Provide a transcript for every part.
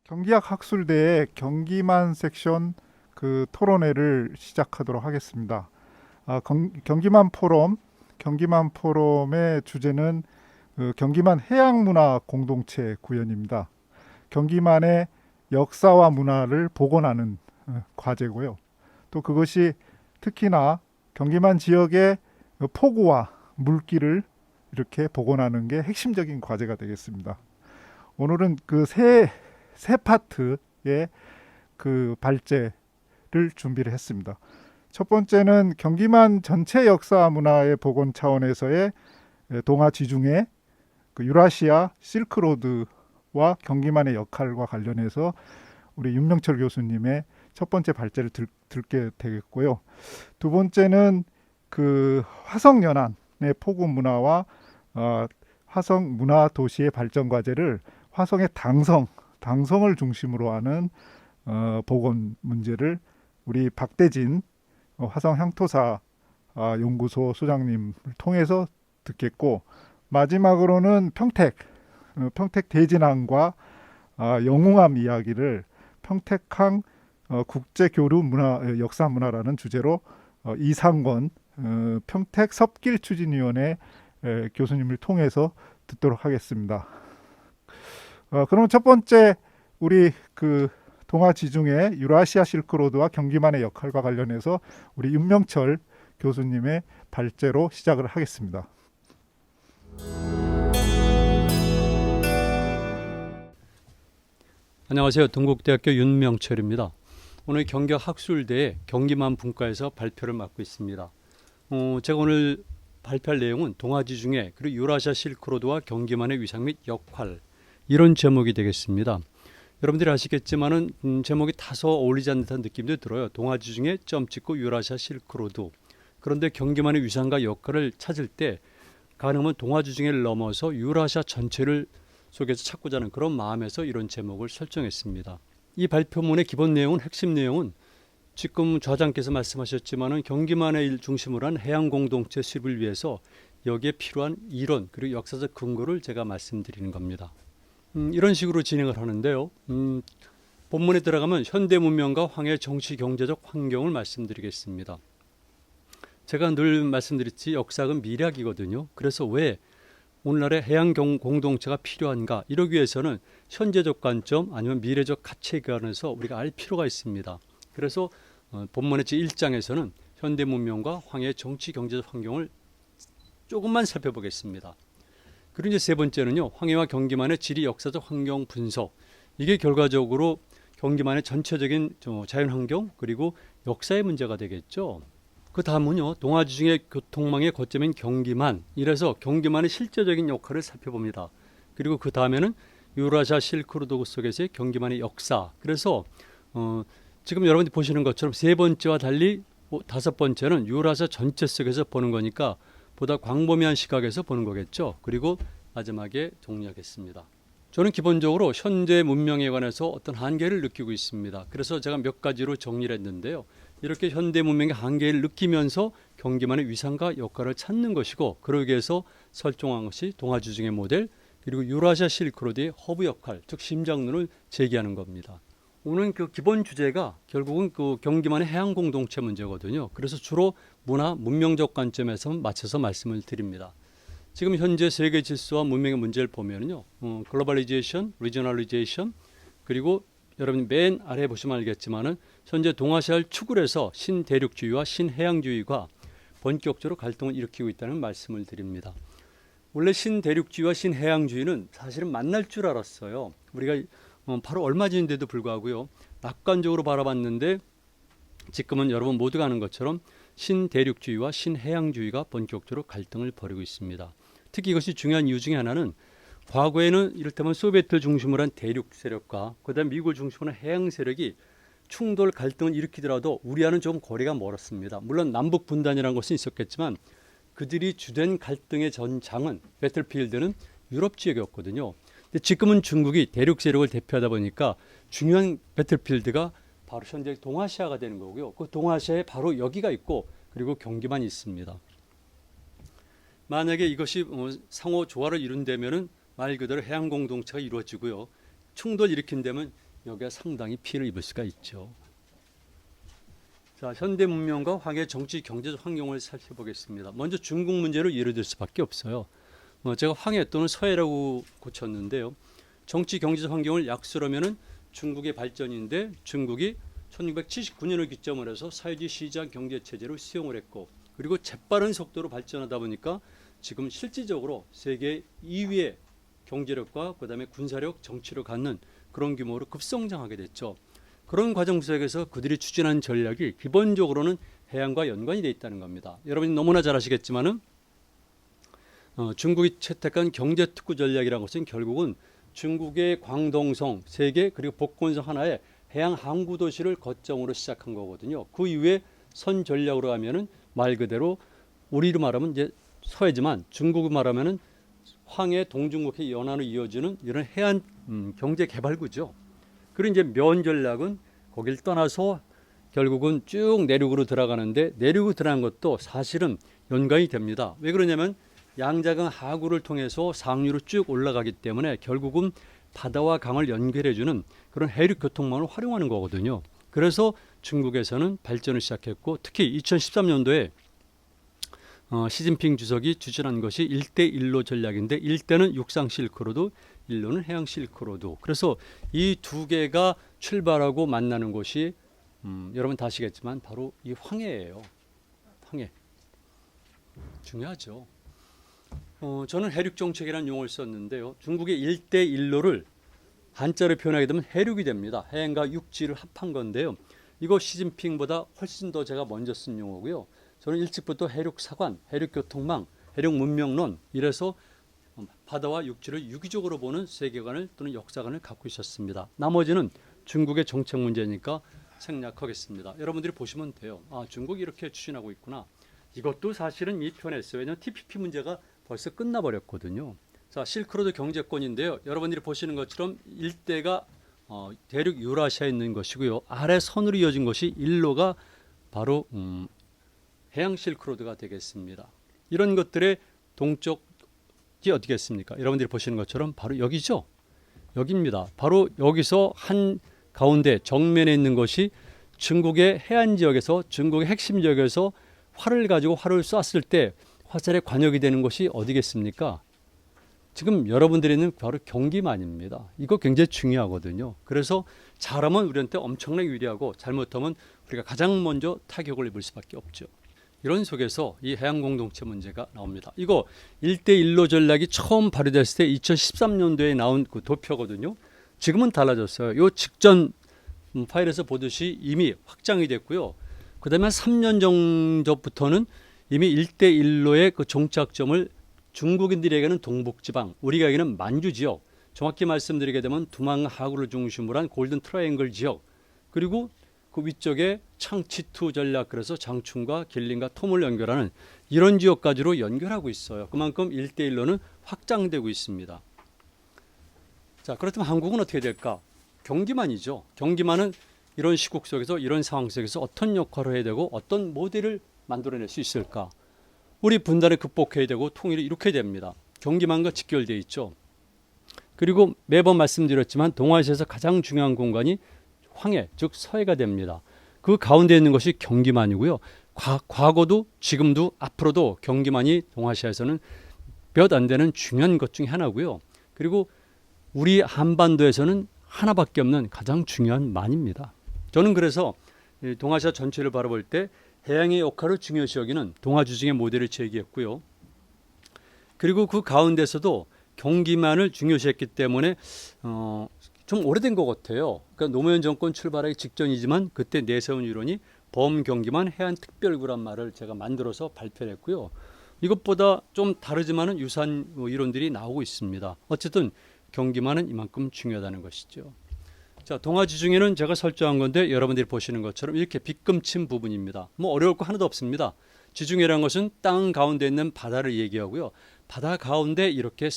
경기학 학술대의 경기만 섹션 토론회를 시작하도록 하겠습니다. 경기만 포럼의 주제는 경기만 해양문화 공동체 구현입니다. 경기만의 역사와 문화를 복원하는 과제고요. 또 그것이 특히나 경기만 지역의 포구와 물길을 이렇게 복원하는 게 핵심적인 과제가 되겠습니다. 오늘은 세 파트의 발제를 준비를 했습니다. 첫 번째는 경기만 전체 역사 문화의 복원 차원에서의 동아 지중해 유라시아 실크로드와 경기만의 역할과 관련해서 우리 윤명철 교수님의 첫 번째 발제를 듣게 되겠고요. 두 번째는 화성 연안의 포구 문화와 화성 문화 도시의 발전 과제를 화성의 당성을 중심으로 하는 복원 문제를 우리 박대진 화성 향토사 연구소 소장님을 통해서 듣겠고, 마지막으로는 평택 대진항과 영웅함 이야기를 평택항 국제교류 문화 역사 문화라는 주제로 이상권 평택 섭길추진위원회 교수님을 통해서 듣도록 하겠습니다. 그럼 첫 번째 우리 동아 지중해 유라시아 실크로드와 경기만의 역할과 관련해서 우리 윤명철 교수님의 발제로 시작을 하겠습니다. 안녕하세요. 동국대학교 윤명철입니다. 오늘 경기학술대의 경기만 분과에서 발표를 맡고 있습니다. 제가 오늘 발표할 내용은 동아지중해 그리고 유라시아 실크로드와 경기만의 위상 및 역할, 이런 제목이 되겠습니다. 여러분들이 아시겠지만은 제목이 다소 어울리지 않는 듯한 느낌도 들어요. 동아지중해 점 찍고 유라시아 실크로드. 그런데 경기만의 위상과 역할을 찾을 때 가능하면 동아지중해를 넘어서 유라시아 전체를 속에서 찾고자 하는 그런 마음에서 이런 제목을 설정했습니다. 이 발표문의 기본 내용은, 핵심 내용은 지금 좌장께서 말씀하셨지만은 경기만의 중심으로 한 해양 공동체 수립을 위해서 여기에 필요한 이론 그리고 역사적 근거를 제가 말씀드리는 겁니다. 이런 식으로 진행을 하는데요. 본문에 들어가면 현대 문명과 황해 정치 경제적 환경을 말씀드리겠습니다. 제가 늘 말씀드렸지 역사는 미래학이거든요. 그래서 왜 오늘날의 해양 공동체가 필요한가? 이러기 위해서는 현재적 관점 아니면 미래적 가치에 관해서 우리가 알 필요가 있습니다. 그래서 본문의 제1장에서는 현대 문명과 황해 정치 경제적 환경을 조금만 살펴보겠습니다. 그리고 이제 세 번째는요, 황해와 경기만의 지리 역사적 환경 분석. 이게 결과적으로 경기만의 전체적인 자연 환경 그리고 역사의 문제가 되겠죠. 그 다음은요, 동아지중해 교통망의 거점인 경기만. 이래서 경기만의 실제적인 역할을 살펴봅니다. 그리고 그 다음에는 유라시아 실크로드 속에서의 경기만의 역사. 그래서 지금 여러분들이 보시는 것처럼 세 번째와 달리 다섯 번째는 유라시아 전체 속에서 보는 거니까 보다 광범위한 시각에서 보는 거겠죠. 그리고 마지막에 정리하겠습니다. 저는 기본적으로 현재 문명에 관해서 어떤 한계를 느끼고 있습니다. 그래서 제가 몇 가지로 정리를 했는데요. 이렇게 현대 문명의 한계를 느끼면서 경기만의 위상과 역할을 찾는 것이고, 그러기 위해서 설정한 것이 동아지중해 모델 그리고 유라시아 실크로드의 허브 역할, 즉 심장론을 제기하는 겁니다. 오늘 기본 주제가 결국은 경기만의 해양 공동체 문제거든요. 그래서 주로 문화, 문명적 관점에서 맞춰서 말씀을 드립니다. 지금 현재 세계 질서와 문명의 문제를 보면요, 글로벌리제이션, 리저널리제이션, 그리고 여러분 맨 아래 보시면 알겠지만은 현재 동아시아를 축을 해서 신대륙주의와 신해양주의가 본격적으로 갈등을 일으키고 있다는 말씀을 드립니다. 원래 신대륙주의와 신해양주의는 사실은 만날 줄 알았어요. 우리가 바로 얼마 전인데도 불구하고요, 낙관적으로 바라봤는데 지금은 여러분 모두가 아는 것처럼 신대륙주의와 신해양주의가 본격적으로 갈등을 벌이고 있습니다. 특히 이것이 중요한 이유 중에 하나는 과거에는 이를테면 소비에트 중심으로 한 대륙 세력과 그다음 미국을 중심으로 한 해양 세력이 충돌 갈등을 일으키더라도 우리와는 좀 거리가 멀었습니다. 물론 남북 분단이라는 것은 있었겠지만 그들이 주된 갈등의 전장은 배틀필드는 유럽 지역이었거든요. 근데 지금은 중국이 대륙 세력을 대표하다 보니까 중요한 배틀필드가 바로 현재 동아시아가 되는 거고요. 그 동아시아에 바로 여기가 있고 그리고 경기만 있습니다. 만약에 이것이 상호 조화를 이룬다면은 말 그대로 해양 공동체가 이루어지고요. 충돌 일으킨다면 여기가 상당히 피해를 입을 수가 있죠. 자, 현대 문명과 황해 정치 경제적 환경을 살펴보겠습니다. 먼저 중국 문제를 예를 들 수밖에 없어요. 제가 황해 또는 서해라고 고쳤는데요. 정치 경제적 환경을 약수하면은 중국의 발전인데 중국이 1979년을 기점으로 해서 사회주의 시장 경제 체제를 수용을 했고 그리고 재빠른 속도로 발전하다 보니까 지금 실질적으로 세계 2위의 경제력과 그다음에 군사력, 정치를 갖는 그런 규모로 급성장하게 됐죠. 그런 과정 속에서 그들이 추진한 전략이 기본적으로는 해양과 연관이 되어 있다는 겁니다. 여러분이 너무나 잘 아시겠지만은 중국이 채택한 경제특구 전략이라는 것은 결국은 중국의 광동성 3개 그리고 복건성 하나의 해양 항구 도시를 거점으로 시작한 거거든요. 그 이후에 선 전략으로 하면은 말 그대로 우리로 말하면 이제 서해지만 중국으로 말하면은 황해 동중국해 연안으로 이어지는 이런 해안 경제 개발구죠. 그리고 이제 면 전략은 거길 떠나서 결국은 쭉 내륙으로 들어가는데 내륙으로 들어가는 것도 사실은 연관이 됩니다. 왜 그러냐면 양자강 하구를 통해서 상류로 쭉 올라가기 때문에 결국은 바다와 강을 연결해주는 그런 해륙 교통망을 활용하는 거거든요. 그래서 중국에서는 발전을 시작했고 특히 2013년도에 시진핑 주석이 추진한 것이 1대1로 전략인데 1대는 육상 실크로드, 1로는 해양 실크로드. 그래서 이 두 개가 출발하고 만나는 곳이 여러분 다 아시겠지만 바로 이 황해예요. 황해. 중요하죠. 저는 해륙정책이라는 용어를 썼는데요. 중국의 1대1로를 한자로 표현하게 되면 해륙이 됩니다. 해양과 육지를 합한 건데요. 이거 시진핑보다 훨씬 더 제가 먼저 쓴 용어고요. 저는 일찍부터 해륙사관, 해륙교통망, 해륙문명론 이래서 바다와 육지를 유기적으로 보는 세계관을 또는 역사관을 갖고 있었습니다. 나머지는 중국의 정책 문제니까 생략하겠습니다. 여러분들이 보시면 돼요. 아, 중국이 이렇게 추진하고 있구나. 이것도 사실은 이 편했어요. 왜냐하면 TPP 문제가 벌써 끝나버렸거든요. 자, 실크로드 경제권인데요. 여러분들이 보시는 것처럼 일대가 대륙 유라시아에 있는 것이고요. 아래 선으로 이어진 것이 일로가 바로 해양 실크로드가 되겠습니다. 이런 것들의 동쪽이 어디겠습니까? 여러분들이 보시는 것처럼 바로 여기죠. 여기입니다. 바로 여기서 한 가운데 정면에 있는 것이 중국의 해안 지역에서 중국의 핵심 지역에서 활을 가지고 활을 쐈을 때 화살의 관역이 되는 것이 어디겠습니까? 지금 여러분들이 있는 바로 경기만입니다. 이거 굉장히 중요하거든요. 그래서 잘하면 우리한테 엄청나게 유리하고 잘못하면 우리가 가장 먼저 타격을 입을 수밖에 없죠. 이런 속에서 이 해양 공동체 문제가 나옵니다. 이거 1대1로 전략이 처음 발효됐을 때 2013년도에 나온 그 도표거든요. 지금은 달라졌어요. 요 직전 파일에서 보듯이 이미 확장이 됐고요. 그 다음에 한 3년 정도부터는 이미 1대1로의 그 종착점을 중국인들에게는 동북지방, 우리에게는 만주 지역, 정확히 말씀드리게 되면 두망 하구를 중심으로 한 골든 트라이앵글 지역, 그리고 그 위쪽에 창치투 전략, 그래서 장춘과 길림과 톰을 연결하는 이런 지역까지로 연결하고 있어요. 그만큼 1대1로는 확장되고 있습니다. 자, 그렇다면 한국은 어떻게 될까? 경기만이죠. 경기만은 이런 시국 속에서 이런 상황 속에서 어떤 역할을 해야 되고 어떤 모델을 만들어낼 수 있을까? 우리 분단을 극복해야 되고 통일이 이렇게 됩니다. 경기만과 직결되어 있죠. 그리고 매번 말씀드렸지만 동아시아에서 가장 중요한 공간이 황해, 즉 서해가 됩니다. 그 가운데 있는 것이 경기만이고요. 과거도 지금도 앞으로도 경기만이 동아시아에서는 몇 안 되는 중요한 것 중에 하나고요. 그리고 우리 한반도에서는 하나밖에 없는 가장 중요한 만입니다. 저는 그래서 동아시아 전체를 바라볼 때 해양의 역할을 중요시 여기는 동아주중의 모델을 제기했고요. 그리고 그 가운데서도 경기만을 중요시했기 때문에 좀 오래된 것 같아요. 그러니까 노무현 정권 출발하기 직전이지만 그때 내세운 이론이 범경기만 해안특별구란 말을 제가 만들어서 발표했고요. 이것보다 좀 다르지만은 유사한 이론들이 나오고 있습니다. 어쨌든 경기만은 이만큼 중요하다는 것이죠. 자, 동아지중해는 제가 설정한 건데 여러분들이 보시는 것처럼 이렇게 빗금친 부분입니다. 뭐 어려울 거 하나도 없습니다. 지중해라는 것은 땅 가운데 있는 바다를 얘기하고요. 바다 가운데 이렇게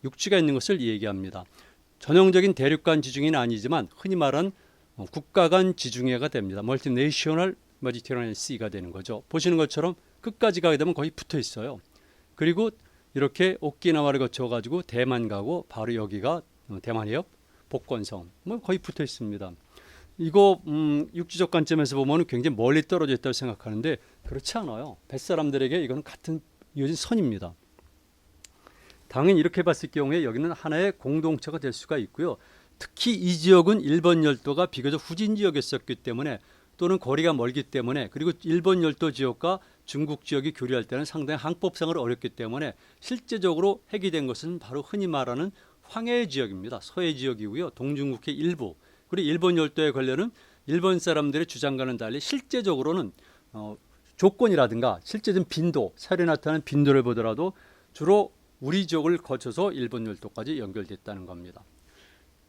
육지가 있는 것을 얘기합니다. 전형적인 대륙간 지중해는 아니지만 흔히 말하는 국가 간 지중해가 됩니다. 멀티내셔널 메디테리어니안 씨가 되는 거죠. 보시는 것처럼 끝까지 가게 되면 거의 붙어 있어요. 그리고 이렇게 오키나와를 거쳐가지고 대만 가고 바로 여기가 대만 해협, 복건성 뭐 거의 붙어 있습니다. 이거 육지적 관점에서 보면 굉장히 멀리 떨어져 있다고 생각하는데 그렇지 않아요. 뱃사람들에게 이거는 같은 이어진 선입니다. 당연히 이렇게 봤을 경우에 여기는 하나의 공동체가 될 수가 있고요. 특히 이 지역은 일본 열도가 비교적 후진 지역이었기 때문에 또는 거리가 멀기 때문에 그리고 일본 열도 지역과 중국 지역이 교류할 때는 상당히 항법상으로 어렵기 때문에 실제적으로 해기된 것은 바로 흔히 말하는 황해 지역입니다. 서해 지역이고요. 동중국해 일부 그리고 일본 열도의 관련은 일본 사람들의 주장과는 달리 실제적으로는 조건이라든가 실제적인 빈도, 사례 나타나는 빈도를 보더라도 주로 우리 지역을 거쳐서 일본 열도까지 연결됐다는 겁니다.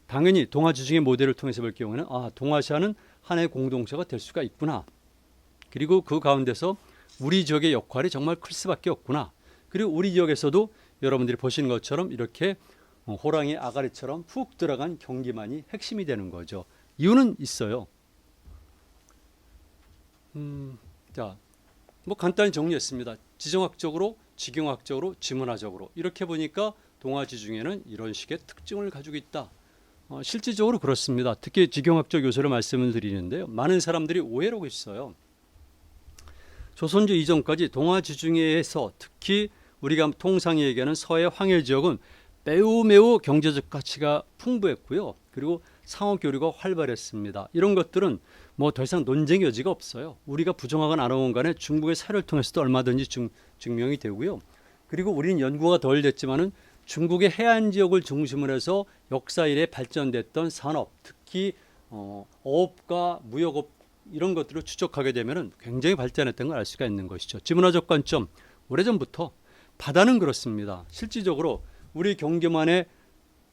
당연히 동아지중해 모델을 통해서 볼 경우에는 동아시아는 하나의 공동체가 될 수가 있구나. 그리고 그 가운데서 우리 지역의 역할이 정말 클 수밖에 없구나. 그리고 우리 지역에서도 여러분들이 보시는 것처럼 이렇게 호랑이 아가리처럼 훅 들어간 경기만이 핵심이 되는 거죠. 이유는 있어요. 자, 뭐 간단히 정리했습니다. 지정학적으로, 지경학적으로, 지문화적으로 이렇게 보니까 동아지중해는 이런 식의 특징을 가지고 있다. 실질적으로 그렇습니다. 특히 지경학적 요소를 말씀을 드리는데요. 많은 사람들이 오해를 하고 있어요. 조선조 이전까지 동아지중해에서 특히 우리가 통상히 얘기하는 서해 황해 지역은 매우 경제적 가치가 풍부했고요. 그리고 상호 교류가 활발했습니다. 이런 것들은 뭐 더 이상 논쟁의 여지가 없어요. 우리가 부정하건 안 하건 간에 중국의 사료를 통해서도 얼마든지 증명이 되고요. 그리고 우리는 연구가 덜 됐지만은 중국의 해안 지역을 중심으로 해서 역사 이래 발전됐던 산업, 특히 어업과 무역업 이런 것들을 추적하게 되면은 굉장히 발전했던 걸 알 수가 있는 것이죠. 지문화적 관점, 오래전부터 바다는 그렇습니다. 실질적으로 우리 경기만에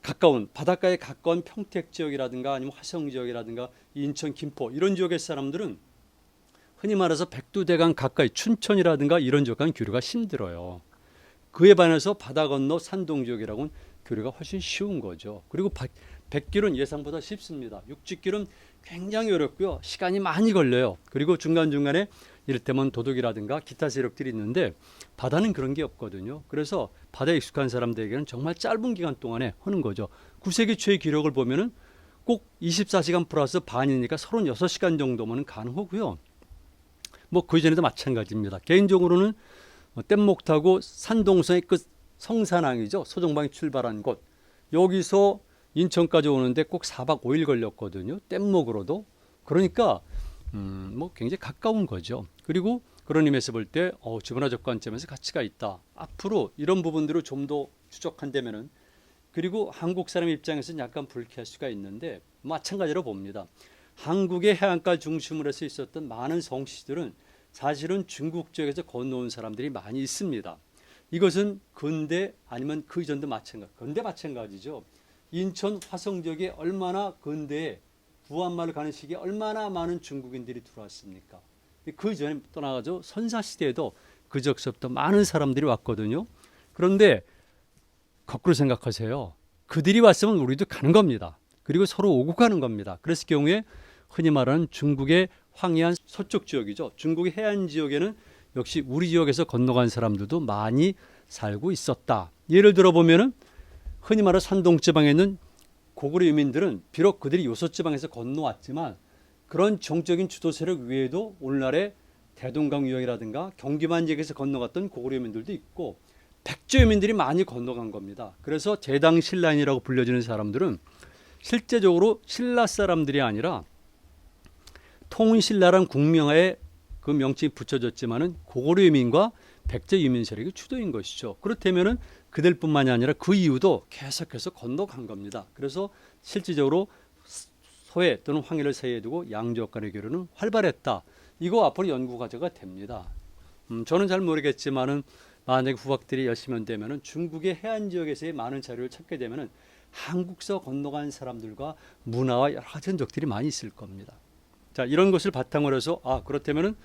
가까운 바닷가에 가까운 평택 지역이라든가 아니면 화성 지역이라든가 인천, 김포 이런 지역의 사람들은 흔히 말해서 백두대간 가까이 춘천이라든가 이런 지역과는 교류가 힘들어요. 그에 반해서 바다 건너 산동 지역이라고는 교류가 훨씬 쉬운 거죠. 그리고 백길은 예상보다 쉽습니다. 육지길은 굉장히 어렵고요. 시간이 많이 걸려요. 그리고 중간중간에 이를테면 도둑이라든가 기타 세력들이 있는데 바다는 그런 게 없거든요. 그래서 바다에 익숙한 사람들에게는 정말 짧은 기간 동안에 하는 거죠. 9세기 초의 기록을 보면은 꼭 24시간 플러스 반이니까 36시간 정도면 가능하고요. 뭐 그 이전에도 마찬가지입니다. 개인적으로는 뗏목 타고 산동성의 끝 성산항이죠. 소정방이 출발한 곳. 여기서 인천까지 오는데 꼭 4박 5일 걸렸거든요. 뗏목으로도. 그러니까 뭐 굉장히 가까운 거죠. 그리고 그런 의미에서 볼 때 지문화적 관점에서 가치가 있다. 앞으로 이런 부분들을 좀 더 추적한다면은 그리고 한국 사람 입장에서는 약간 불쾌할 수가 있는데 마찬가지로 봅니다. 한국의 해안가 중심으로 해서 있었던 많은 성씨들은 사실은 중국 지역에서 건너온 사람들이 많이 있습니다. 이것은 근대 아니면 그 이전도 마찬가지. 근대 마찬가지죠. 인천 화성 지역에 얼마나 근대에 부안말을 가는 시기에 얼마나 많은 중국인들이 들어왔습니까? 그 전에 떠나가지고 선사시대에도 그 지역서부터 많은 사람들이 왔거든요. 그런데 거꾸로 생각하세요. 그들이 왔으면 우리도 가는 겁니다. 그리고 서로 오고 가는 겁니다. 그랬을 경우에 흔히 말하는 중국의 황해안 서쪽 지역이죠. 중국의 해안 지역에는 역시 우리 지역에서 건너간 사람들도 많이 살고 있었다. 예를 들어 보면은 흔히 말하는 산동 지방에 있는 고구려 유민들은 비록 그들이 요소 지방에서 건너왔지만 그런 정적인 주도 세력 외에도 오늘날의 대동강 유역이라든가 경기만 지역에서 건너갔던 고구려 유민들도 있고 백제 유민들이 많이 건너간 겁니다. 그래서 제당 신라인이라고 불려지는 사람들은 실제적으로 신라 사람들이 아니라 통신라란 국명하에 그 명칭이 붙여졌지만은 고구려 유민과 백제 유민 세력이 주도인 것이죠. 그렇다면은 그들뿐만이 아니라 그 이후도 계속해서 건너간 겁니다. 그래서 실질적으로 소해 또는 황해를 사이에 두고 양지역 간의 교류는 활발했다. 이거 앞으로 연구 과제가 됩니다. 저는 잘 모르겠지만은 만약에 후학들이 열심히 한다면은 중국의 해안 지역에서의 많은 자료를 찾게 되면은 한국서 건너간 사람들과 문화와 여러 가지 흔적들이 많이 있을 겁니다. 자, 이런 것을 바탕으로 해서 그렇다면은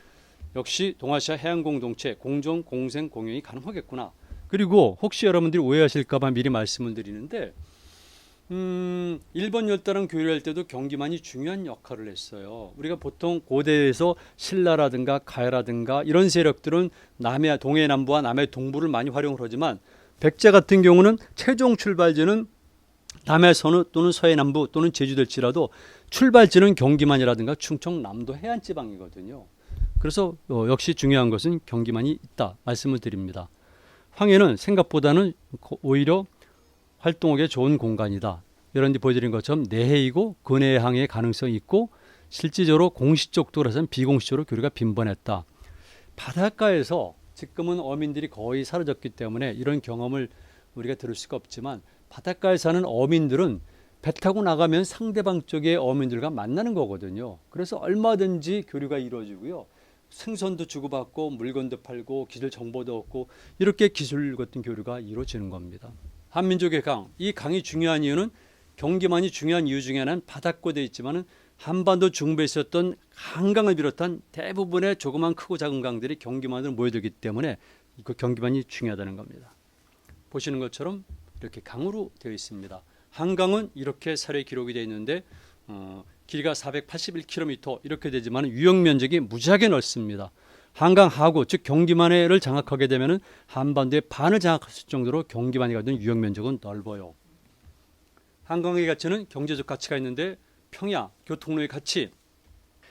역시 동아시아 해안 공동체 공존 공생 공영이 가능하겠구나. 그리고 혹시 여러분들이 오해하실까 봐 미리 말씀을 드리는데 일본 열도랑 교류할 때도 경기만이 중요한 역할을 했어요. 우리가 보통 고대에서 신라라든가 가야라든가 이런 세력들은 남해 동해 남부와 남해 동부를 많이 활용을 하지만 백제 같은 경우는 최종 출발지는 남해선우 또는 서해남부 또는 제주도일지라도 출발지는 경기만이라든가 충청남도 해안지방이거든요. 그래서 역시 중요한 것은 경기만이 있다 말씀을 드립니다. 황해는 생각보다는 오히려 활동하기에 좋은 공간이다. 이런 데 보여드린 것처럼 내해이고 근해항의 가능성이 있고 실질적으로 공식적 도로에서는 비공식적으로 교류가 빈번했다. 바닷가에서 지금은 어민들이 거의 사라졌기 때문에 이런 경험을 우리가 들을 수가 없지만 바닷가에 사는 어민들은 배 타고 나가면 상대방 쪽의 어민들과 만나는 거거든요. 그래서 얼마든지 교류가 이루어지고요. 생선도 주고받고 물건도 팔고 기술 정보도 얻고 이렇게 기술 같은 교류가 이루어지는 겁니다. 한민족의 강, 이 강이 중요한 이유는 경기만이 중요한 이유 중에 하나는 바닷가에 되어 있지만은 한반도 중부에 있었던 한강을 비롯한 대부분의 조그만 크고 작은 강들이 경기만으로 모여들기 때문에 그 경기만이 중요하다는 겁니다. 보시는 것처럼 이렇게 강으로 되어 있습니다. 한강은 이렇게 사례 기록이 되어 있는데 길이가 481km 이렇게 되지만 유역 면적이 무지하게 넓습니다. 한강 하구 즉 경기만해를 장악하게 되면 한반도의 반을 장악할 수 있을 정도로 경기만이 가진 유역 면적은 넓어요. 한강의 가치는 경제적 가치가 있는데 평야, 교통로의 가치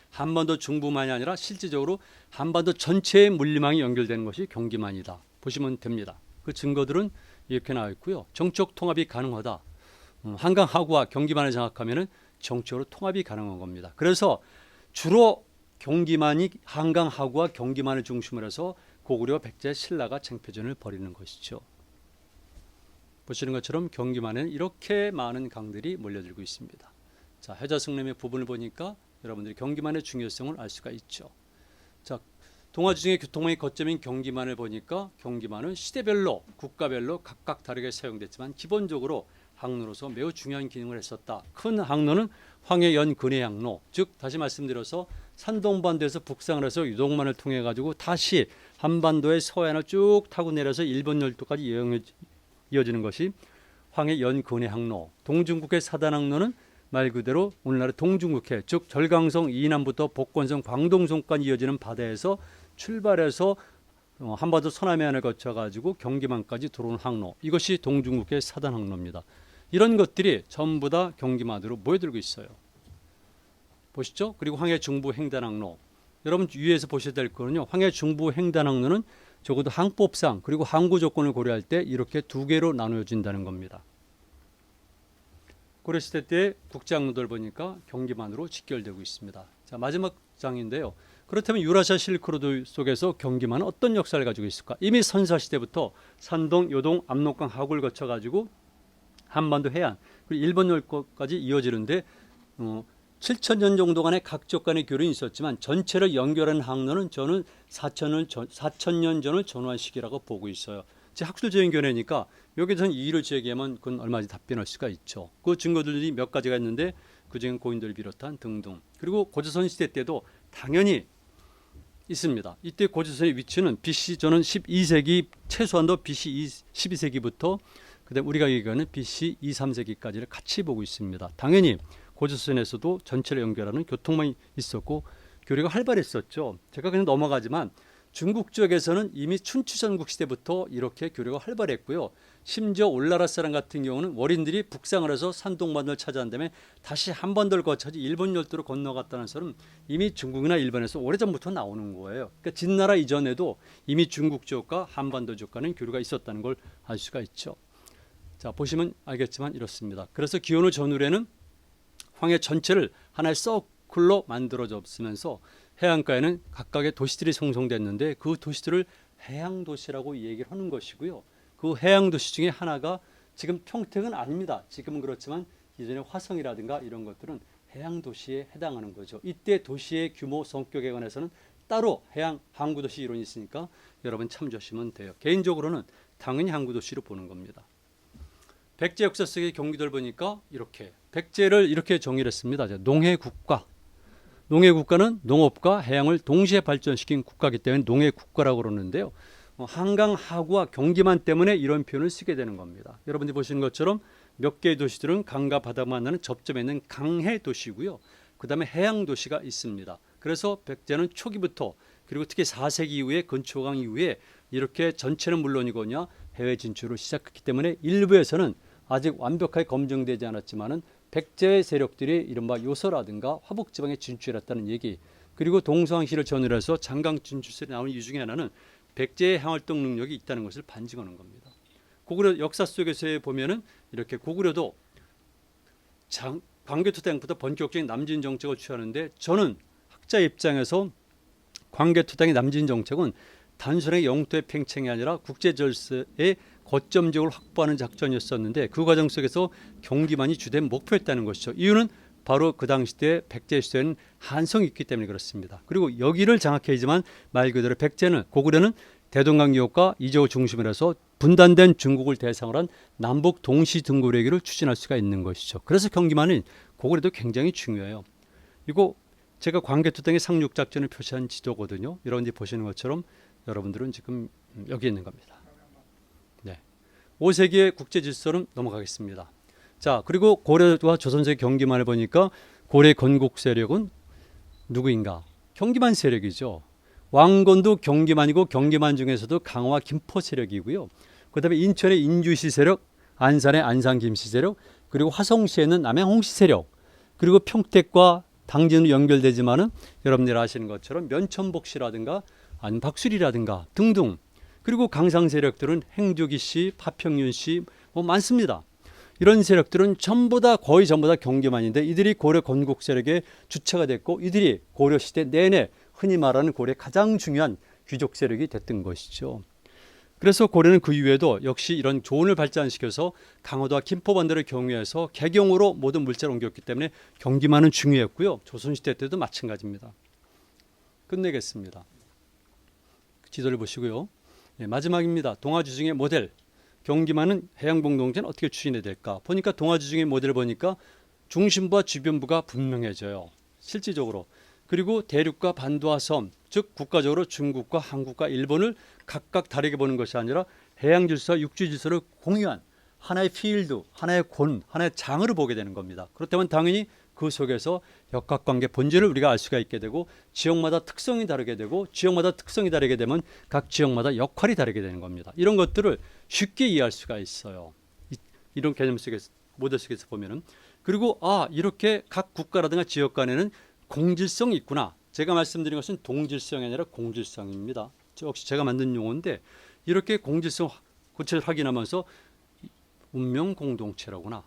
한반도 중부만이 아니라 실질적으로 한반도 전체의 물리망이 연결되는 것이 경기만이다. 보시면 됩니다. 그 증거들은 이렇게 나와 있고요. 정적 통합이 가능하다. 한강 하구와 경기만을 장악하면 정적으로 통합이 가능한 겁니다. 그래서 주로 경기만이 한강 하구와 경기만을 중심으로 해서 고구려 백제 신라가 쟁패전을 벌이는 것이죠. 보시는 것처럼 경기만에는 이렇게 많은 강들이 몰려들고 있습니다. 자, 해자성림의 부분을 보니까 여러분들이 경기만의 중요성을 알 수가 있죠. 자, 동아지 중에 교통망의 거점인 경기만을 보니까 경기만은 시대별로 국가별로 각각 다르게 사용됐지만 기본적으로 항로로서 매우 중요한 기능을 했었다. 큰 항로는 황해연 근해항로, 즉 다시 말씀드려서 산동반도에서 북상을 해서 유동만을 통해 가지고 다시 한반도의 서해안을 쭉 타고 내려서 일본 열도까지 이어지는 것이 황해연 근해항로. 동중국해 사단항로는 말 그대로 오늘날의 동중국해, 즉 절강성 이남부터 복건성 광동성까지 이어지는 바다에서 출발해서 한반도 서남해안을 거쳐가지고 경기만까지 들어오는 항로, 이것이 동중국해 사단항로입니다. 이런 것들이 전부 다 경기만으로 모여들고 있어요. 보시죠. 그리고 황해 중부 횡단항로, 여러분 위에서 보셔야 될 거는요. 황해 중부 횡단항로는 적어도 항법상 그리고 항구 조건을 고려할 때 이렇게 두 개로 나누어진다는 겁니다. 고려시대 때 국제항로들 보니까 경기만으로 직결되고 있습니다. 자, 마지막 장인데요. 그렇다면 유라시아 실크로드 속에서 경기만은 어떤 역사를 가지고 있을까? 이미 선사시대부터 산동, 요동, 압록강 하구를 거쳐가지고 한반도 해안 그리고 일본 열도까지 이어지는데 7,000년 정도간의 각족 간의 교류는 있었지만 전체를 연결하는 항로는 저는 4,000년 전을 전후한 시기라고 보고 있어요. 제 학술적인 견해니까 여기서는 이의를 제기하면 그건 얼마든지 답변할 수가 있죠. 그 증거들이 몇 가지가 있는데 그중에 고인들을 비롯한 등등. 그리고 고조선 시대 때도 당연히 있습니다. 이때 고조선의 위치는 BC 저는 12세기 최소한도 BC 12세기부터 그다음 우리가 얘기하는 BC 2, 3세기까지를 같이 보고 있습니다. 당연히 고조선에서도 전체를 연결하는 교통망이 있었고 교류가 활발했었죠. 제가 그냥 넘어가지만 중국 쪽에서는 이미 춘추전국 시대부터 이렇게 교류가 활발했고요. 심지어 올나라 사람 같은 경우는 월인들이 북상을 해서 산동반도를 차지한 다음에 다시 한반도를 거쳐서 일본 열도로 건너갔다는 설은 이미 중국이나 일본에서 오래전부터 나오는 거예요. 그러니까 진나라 이전에도 이미 중국 쪽과 한반도 쪽과는 교류가 있었다는 걸 알 수가 있죠. 자, 보시면 알겠지만 이렇습니다. 그래서 기원후 전후에는 황해 전체를 하나의 서클로 만들어졌으면서 해안가에는 각각의 도시들이 형성됐는데 그 도시들을 해양도시라고 얘기를 하는 것이고요. 그 해양도시 중에 하나가 지금 평택은 아닙니다. 지금은 그렇지만 예전에 화성이라든가 이런 것들은 해양도시에 해당하는 거죠. 이때 도시의 규모 성격에 관해서는 따로 해양 항구도시 이론이 있으니까 여러분 참조하시면 돼요. 개인적으로는 당연히 항구도시로 보는 겁니다. 백제 역사 속의 경기도를 보니까 이렇게 백제를 이렇게 정의를 했습니다. 농해국가. 농해국가는 농업과 해양을 동시에 발전시킨 국가이기 때문에 농해국가라고 그러는데요. 한강 하구와 경기만 때문에 이런 표현을 쓰게 되는 겁니다. 여러분들이 보시는 것처럼 몇 개의 도시들은 강과 바다 만나는 접점에 있는 강해 도시고요. 그 다음에 해양 도시가 있습니다. 그래서 백제는 초기부터 그리고 특히 4세기 이후에 건초강 이후에 이렇게 전체는 물론이거냐 해외 진출을 시작했기 때문에 일부에서는 아직 완벽하게 검증되지 않았지만은 백제 세력들이 이른바 요서라든가 화북 지방에 진출했다는 얘기, 그리고 동서왕실을 전후로 해서 장강 진출설이 나오는 이유 중에 하나는 백제의 항활동 능력이 있다는 것을 반증하는 겁니다. 고구려 역사 속에서 보면은 이렇게 고구려도 광개토당부터 본격적인 남진 정책을 취하는데, 저는 학자 입장에서 광개토당의 남진 정책은 단순하게 영토의 팽창이 아니라 국제 질서의 거점적으로 확보하는 작전이었었는데, 그 과정 속에서 경기만이 주된 목표였다는 것이죠. 이유는 바로 그 당시 때 백제 시대에는 한성이 있기 때문에 그렇습니다. 그리고 여기를 장악해야지만 말 그대로 고구려는 대동강유업과 이제호 중심으로 해서 분단된 중국을 대상으로 한 남북 동시 등고래기를 추진할 수가 있는 것이죠. 그래서 경기만은 고구려도 굉장히 중요해요. 이거 제가 광개토당의 상륙작전을 표시한 지도거든요. 이런 데 보시는 것처럼 여러분들은 지금 여기 있는 겁니다. 네. 5세기의 국제 질서는 넘어가겠습니다. 자, 그리고 고려와 조선세기 경기만을 보니까 고려의 건국 세력은 누구인가? 경기만 세력이죠. 왕건도 경기만이고, 경기만 중에서도 강화 김포 세력이고요. 그다음에 인천의 인주시 세력, 안산의 안산 김씨 세력, 그리고 화성시에는 남양 홍씨 세력, 그리고 평택과 당진으로 연결되지만은 여러분들 아시는 것처럼 면천복시라든가 안박술이라든가 등등, 그리고 강상 세력들은 행주기씨, 파평윤씨 뭐 많습니다. 이런 세력들은 거의 전부 다 경기만인데, 이들이 고려 건국 세력의 주체가 됐고, 이들이 고려 시대 내내 흔히 말하는 고려의 가장 중요한 귀족 세력이 됐던 것이죠. 그래서 고려는 그 이후에도 역시 이런 조언을 발전시켜서 강화도와 김포반도를 경유해서 개경으로 모든 물자를 옮겼기 때문에 경기만은 중요했고요. 조선시대 때도 마찬가지입니다. 끝내겠습니다. 지도를 보시고요. 네, 마지막입니다. 동아주중의 모델. 경기만은 해양공동체는 어떻게 추진해야 될까? 보니까 동아주중의 모델을 보니까 중심부와 주변부가 분명해져요. 실질적으로. 그리고 대륙과 반도와 섬, 즉 국가적으로 중국과 한국과 일본을 각각 다르게 보는 것이 아니라 해양 질서와 육지 질서를 공유한 하나의 필드, 하나의 곤, 하나의 장으로 보게 되는 겁니다. 그렇다면 당연히 그 속에서 역학관계 본질을 우리가 알 수가 있게 되고, 지역마다 특성이 다르게 되고, 지역마다 특성이 다르게 되면 각 지역마다 역할이 다르게 되는 겁니다. 이런 것들을 쉽게 이해할 수가 있어요. 이런 개념 속에서, 모델 속에서 보면은. 그리고 이렇게 각 국가라든가 지역 간에는 공질성이 있구나. 제가 말씀드린 것은 동질성이 아니라 공질성입니다. 역시 제가 만든 용어인데, 이렇게 공질성 구체적으로 확인하면서 운명 공동체라구나.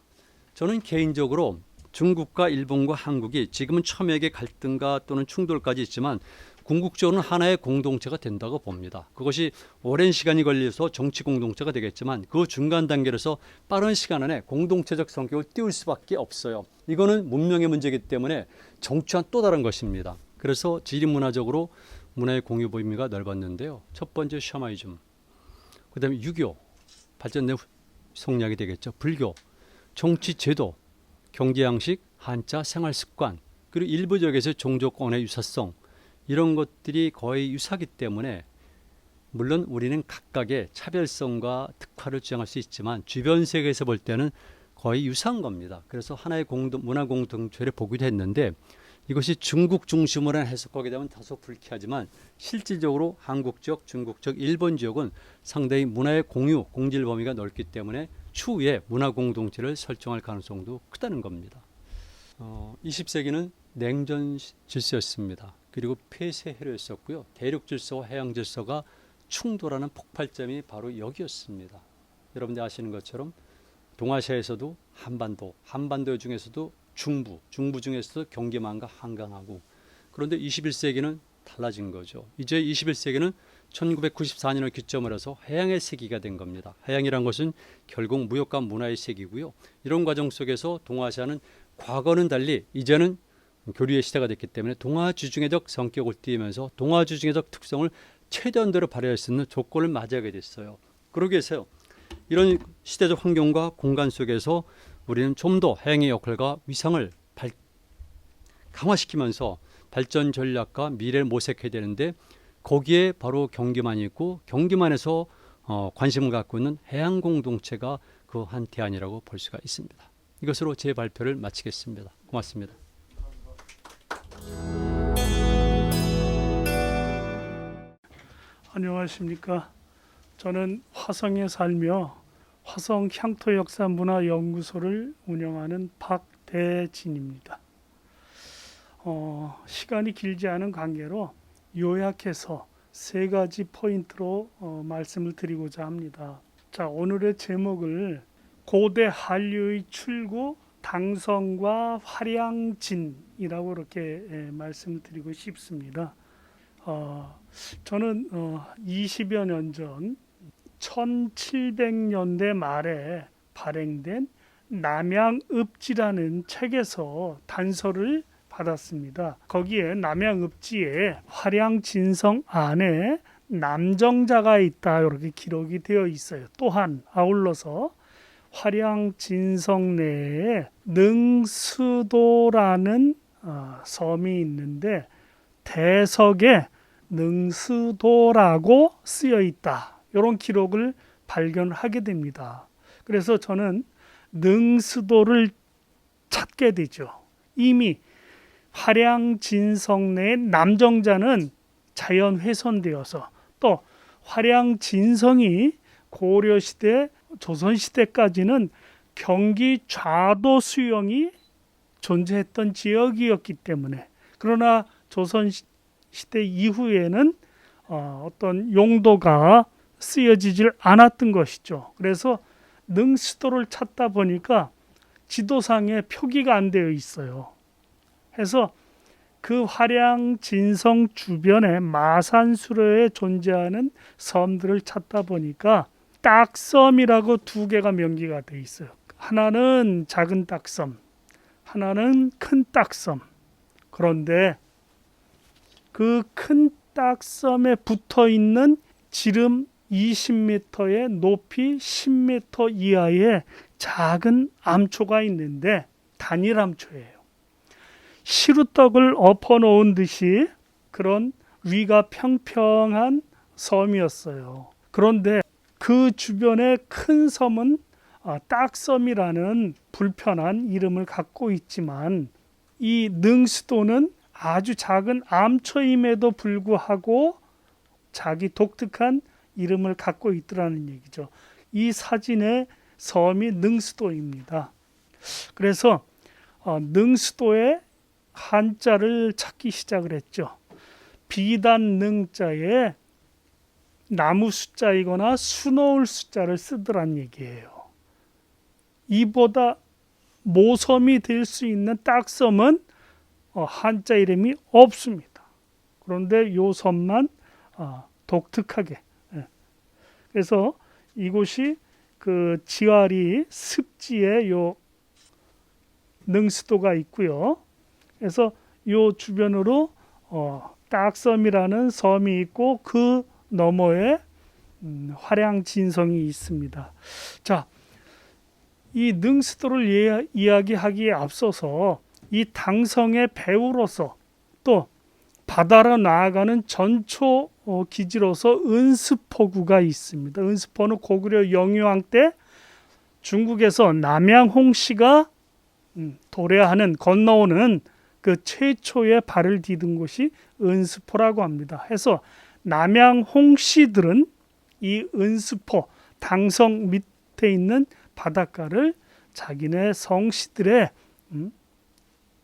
저는 개인적으로 중국과 일본과 한국이 지금은 첨예하게 갈등과 또는 충돌까지 있지만 궁극적으로는 하나의 공동체가 된다고 봅니다. 그것이 오랜 시간이 걸려서 정치 공동체가 되겠지만 그 중간 단계로서 빠른 시간 안에 공동체적 성격을 띄울 수밖에 없어요. 이거는 문명의 문제이기 때문에 정치와는 또 다른 것입니다. 그래서 지리문화적으로 문화의 공유 범위가 넓었는데요. 첫 번째 샤머니즘, 그다음에 유교, 발전된 성리학이 되겠죠. 불교, 정치 제도, 경제 양식, 한자, 생활 습관, 그리고 일부 지역에서 종족권의 유사성, 이런 것들이 거의 유사하기 때문에 물론 우리는 각각의 차별성과 특화를 주장할 수 있지만 주변 세계에서 볼 때는 거의 유사한 겁니다. 그래서 하나의 문화 공동체를 보기도 했는데, 이것이 중국 중심으로 해석하게 되면 다소 불쾌하지만 실질적으로 한국 지역, 중국 지역, 일본 지역은 상당히 문화의 공유, 공질 범위가 넓기 때문에 추후에 문화 공동체를 설정할 가능성도 크다는 겁니다. 20세기는 냉전 질서였습니다. 그리고 폐쇄해로였었고요. 대륙 질서와 해양 질서가 충돌하는 폭발점이 바로 여기였습니다. 여러분들 아시는 것처럼 동아시아에서도 한반도 중에서도 중부 중에서도 경기만과 한강하고, 그런데 21세기는 달라진 거죠. 이제 21세기는 1994년을 기점으로 해서 해양의 세기가 된 겁니다. 해양이란 것은 결국 무역과 문화의 세기고요. 이런 과정 속에서 동아시아는 과거는 달리 이제는 교류의 시대가 됐기 때문에 동아주중해적 성격을 띠면서 동아주중해적 특성을 최대한대로 발휘할 수 있는 조건을 맞이하게 됐어요. 그러기 위해서 이런 시대적 환경과 공간 속에서 우리는 좀 더 해양의 역할과 위상을 강화시키면서 발전 전략과 미래를 모색해야 되는데, 거기에 바로 경기만이 있고, 경기만에서 관심을 갖고 있는 해양 공동체가 그 한 대안이라고 볼 수가 있습니다. 이것으로 제 발표를 마치겠습니다. 고맙습니다. 안녕하십니까. 저는 화성에 살며 화성 향토역사문화연구소를 운영하는 박대진입니다. 시간이 길지 않은 관계로 요약해서 세 가지 포인트로 말씀을 드리고자 합니다. 자, 오늘의 제목을 고대 한류의 출구 당성과 화량진이라고 이렇게 말씀을 드리고 싶습니다. 저는 20여 년 전 1700년대 말에 발행된 남양읍지라는 책에서 단서를 받았습니다. 거기에 남양읍지에 화량진성 안에 남정자가 있다 이렇게 기록이 되어 있어요. 또한 아울러서 화량진성 내에 능수도라는 섬이 있는데 대석에 능수도라고 쓰여 있다. 이런 기록을 발견하게 됩니다. 그래서 저는 능수도를 찾게 되죠. 이미 화량진성 내 남정자는 자연 훼손되어서 또 화량진성이 고려시대 조선시대까지는 경기 좌도 수용이 존재했던 지역이었기 때문에, 그러나 조선시대 이후에는 어떤 용도가 쓰여지질 않았던 것이죠. 그래서 능수도를 찾다 보니까 지도상에 표기가 안 되어 있어요. 해서 그 화량진성 주변에 마산수로에 존재하는 섬들을 찾다 보니까 딱섬이라고 두 개가 명기가 되어 있어요. 하나는 작은 딱섬, 하나는 큰 딱섬. 그런데 그 큰 딱섬에 붙어 있는 지름 20m에 높이 10m 이하의 작은 암초가 있는데 단일 암초예요. 시루떡을 엎어놓은 듯이 그런 위가 평평한 섬이었어요. 그런데 그 주변의 큰 섬은 딱섬이라는 불편한 이름을 갖고 있지만 이 능수도는 아주 작은 암초임에도 불구하고 자기 독특한 이름을 갖고 있더라는 얘기죠. 이 사진의 섬이 능수도입니다. 그래서 능수도의 한자를 찾기 시작을 했죠. 비단 능자에 나무 숫자이거나 수놓을 숫자를 쓰더란 얘기예요. 이보다 모섬이 될 수 있는 딱섬은 한자 이름이 없습니다. 그런데 요 섬만 독특하게. 그래서 이곳이 그 지와리 습지에 요 능수도가 있고요. 그래서 요 주변으로 딱섬이라는 섬이 있고 그 너머에 화량진성이 있습니다. 자, 이 능수도를 이야기하기에 앞서서 이 당성의 배후로서 또 바다로 나아가는 전초 기지로서 은스포구가 있습니다. 은스포는 고구려 영유왕 때 중국에서 남양홍씨가 도래하는 건너오는 그 최초의 발을 디딘 곳이 은스포라고 합니다. 해서 남양홍씨들은 이 은스포 당성 밑에 있는 바닷가를 자기네 성씨들의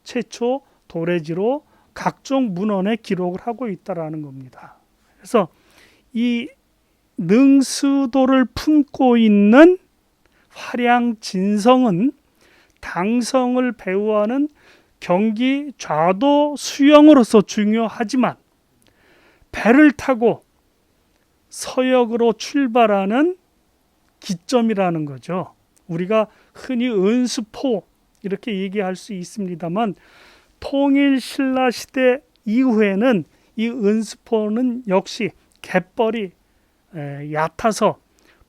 최초 도래지로 각종 문헌에 기록을 하고 있다라는 겁니다. 그래서 이 능수도를 품고 있는 화량진성은 당성을 배후하는 경기 좌도 수영으로서 중요하지만 배를 타고 서역으로 출발하는 기점이라는 거죠. 우리가 흔히 은수포 이렇게 얘기할 수 있습니다만 통일 신라 시대 이후에는 이 은수포는 역시 갯벌이 얕아서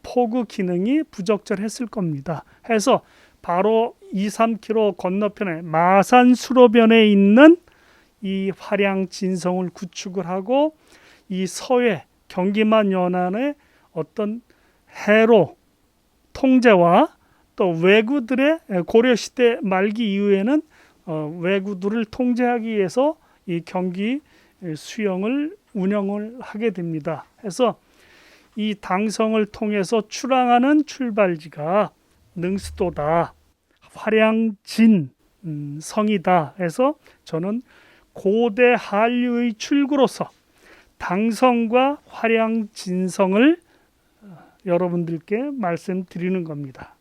포구 기능이 부적절했을 겁니다. 해서 바로 2, 3km 건너편에 마산수로변에 있는 이 화량진성을 구축을 하고 이 서해 경기만 연안의 어떤 해로 통제와 또 왜구들의 고려시대 말기 이후에는 왜구들을 통제하기 위해서 이 경기 수영을 운영을 하게 됩니다. 그래서 이 당성을 통해서 출항하는 출발지가 능수도다, 화량진 성이다 해서 저는 고대 한류의 출구로서 당성과 화량진성을 여러분들께 말씀드리는 겁니다.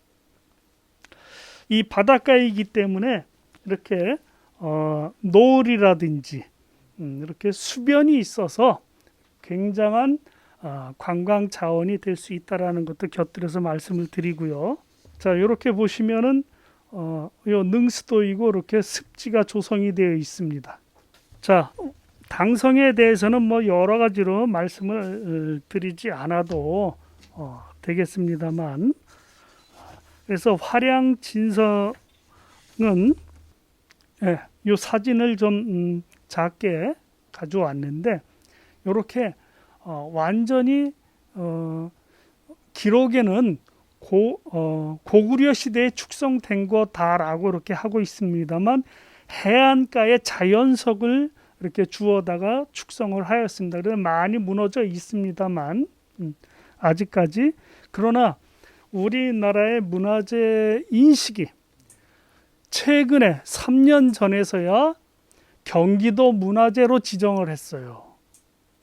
이 바닷가이기 때문에 이렇게 노을이라든지 이렇게 수변이 있어서 굉장한 관광 자원이 될 수 있다라는 것도 곁들여서 말씀을 드리고요. 자, 이렇게 보시면은 요 능수도이고 이렇게 습지가 조성이 되어 있습니다. 자, 당성에 대해서는 뭐 여러 가지로 말씀을 드리지 않아도 되겠습니다만, 그래서 화량진성은 요 사진을 좀 작게 가져왔는데 이렇게 완전히 기록에는 고구려 시대에 축성된 거다라고 이렇게 하고 있습니다만 해안가에 자연석을 이렇게 주워다가 축성을 하였습니다. 그래서 많이 무너져 있습니다만 아직까지, 그러나 우리나라의 문화재 인식이 최근에 3년 전에서야 경기도 문화재로 지정을 했어요.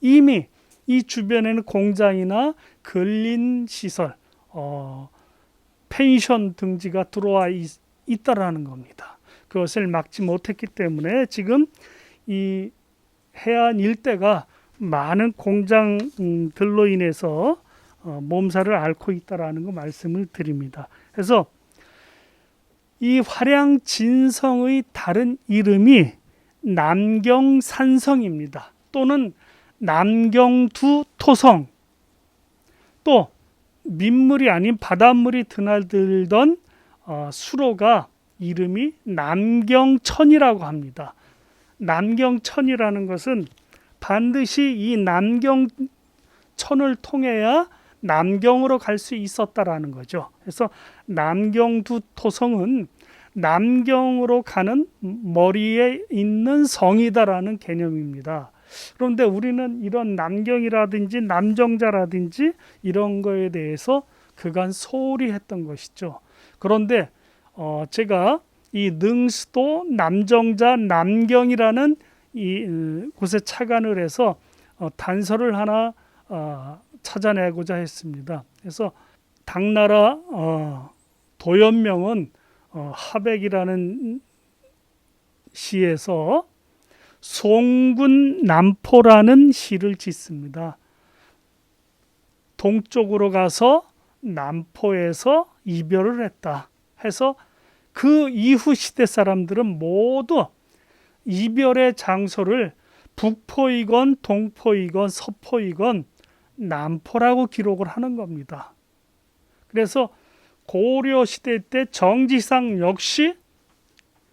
이미 이 주변에는 공장이나 근린 시설, 펜션 등지가 들어와 있다라는 겁니다. 그것을 막지 못했기 때문에 지금 이 해안 일대가 많은 공장들로 인해서 몸살을 앓고 있다라는 거 말씀을 드립니다. 그래서 이 화량진성의 다른 이름이 남경산성입니다. 또는 남경두토성, 또 민물이 아닌 바닷물이 드나들던 수로가 이름이 남경천이라고 합니다. 남경천이라는 것은 반드시 이 남경천을 통해야 남경으로 갈 수 있었다라는 거죠. 그래서 남경두토성은 남경으로 가는 머리에 있는 성이다라는 개념입니다. 그런데 우리는 이런 남경이라든지 남정자라든지 이런 거에 대해서 그간 소홀히 했던 것이죠. 그런데 제가 이 능수도 남정자 남경이라는 이 곳에 착안을 해서 단서를 하나 찾아내고자 했습니다. 그래서 당나라 도연명은 하백이라는 시에서 송군 남포라는 시를 짓습니다. 동쪽으로 가서 남포에서 이별을 했다 해서 그 이후 시대 사람들은 모두 이별의 장소를 북포이건 동포이건 서포이건 남포라고 기록을 하는 겁니다. 그래서 고려 시대 때 정지상 역시